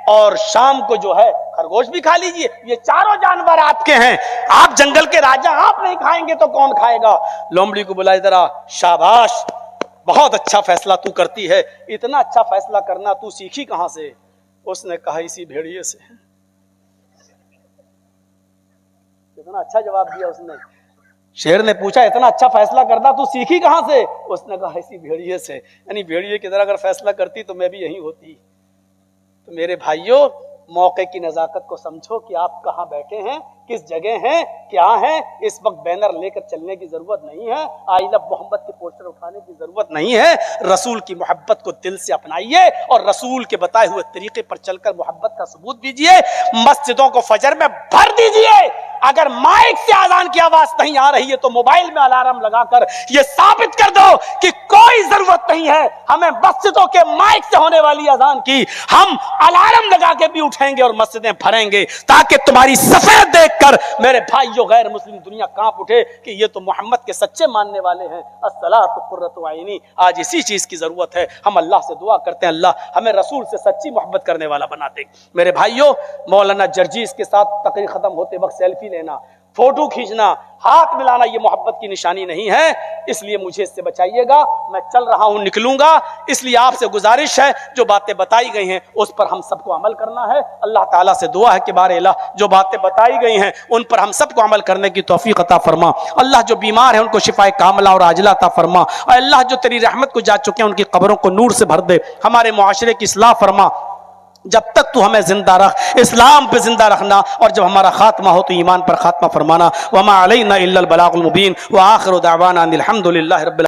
S2: اور شام کو جو ہے خرگوش بھی کھا لیجئے، یہ چاروں جانور آپ کے ہیں، آپ جنگل کے راجا، آپ نہیں کھائیں گے تو کون کھائے گا؟ لومڑی کو بلائے، ذرا شاباش، بہت اچھا فیصلہ تو کرتی ہے، اتنا اچھا فیصلہ کرنا تو سیکھی کہاں سے؟ اس نے کہا اسی بھیڑیے سے۔ اتنا اچھا جواب دیا اس نے۔ شیر نے پوچھا اتنا اچھا فیصلہ کرنا تو سیکھی کہاں سے؟ اس نے کہا اسی بھیڑیے سے، یعنی بھیڑیے کی طرح اگر فیصلہ کرتی تو میں بھی یہیں ہوتی۔ تو میرے بھائیوں، موقع کی نزاکت کو سمجھو کہ آپ کہاں بیٹھے ہیں، کس جگہ ہیں، کیا ہیں۔ اس وقت بینر لے کر چلنے کی ضرورت نہیں ہے، آئی لو محمد کے پوسٹر اٹھانے کی ضرورت نہیں ہے۔ رسول کی محبت کو دل سے اپنائیے اور رسول کے بتائے ہوئے طریقے پر چل کر محبت کا ثبوت دیجیے۔ مسجدوں کو فجر میں بھر دیجیے۔ اگر مائک سے اذان کی آواز نہیں آ رہی ہے تو موبائل میں الارم لگا کر یہ ثابت کر دو کہ کوئی ضرورت نہیں ہے ہمیں مسجدوں کے مائک سے ہونے والی اذان کی، ہم الارم لگا کے بھی اٹھیں گے اور مسجدیں بھریں گے، تاکہ تمہاری سفید دیکھ کر میرے بھائیوں غیر مسلم دنیا کانپ اٹھے کہ یہ تو محمد کے سچے ماننے والے ہیں۔ الصلاۃ قرۃ عینی، آج اسی چیز کی ضرورت ہے۔ ہم اللہ سے دعا کرتے ہیں اللہ ہمیں رسول سے سچی محبت کرنے والا بنا دے۔ میرے بھائیوں، مولانا جرجیز کے ساتھ تقریر ختم ہوتے وقت سیلفی لینا، فوٹو کھینچنا، ہاتھ ملانا یہ محبت کی نشانی نہیں ہے، اس لیے مجھے اس سے بچائیے گا۔ میں چل رہا ہوں، نکلوں گا، اس لیے آپ سے گزارش ہے جو باتیں بتائی گئی ہیں اس پر ہم سب کو عمل کرنا ہے۔ اللہ تعالیٰ سے دعا ہے کہ بار الہ جو باتیں بتائی گئی ہیں ان پر ہم سب کو عمل کرنے کی توفیق عطا فرما۔ اللہ جو بیمار ہیں ان کو شفائے کاملہ اور عاجلہ عطا فرما۔ اور اللہ جو تیری رحمت کو جا چکے ہیں ان کی قبروں کو نور سے بھر دے۔ ہمارے معاشرے کی اصلاح فرما، جب تک تو ہمیں زندہ رکھ، اسلام پہ زندہ رکھنا، اور جب ہمارا خاتمہ ہو تو ایمان پر خاتمہ فرمانا۔ وما علینا الا البلاغ المبین، وآخر دعوانا ان الحمد للہ رب العالمین۔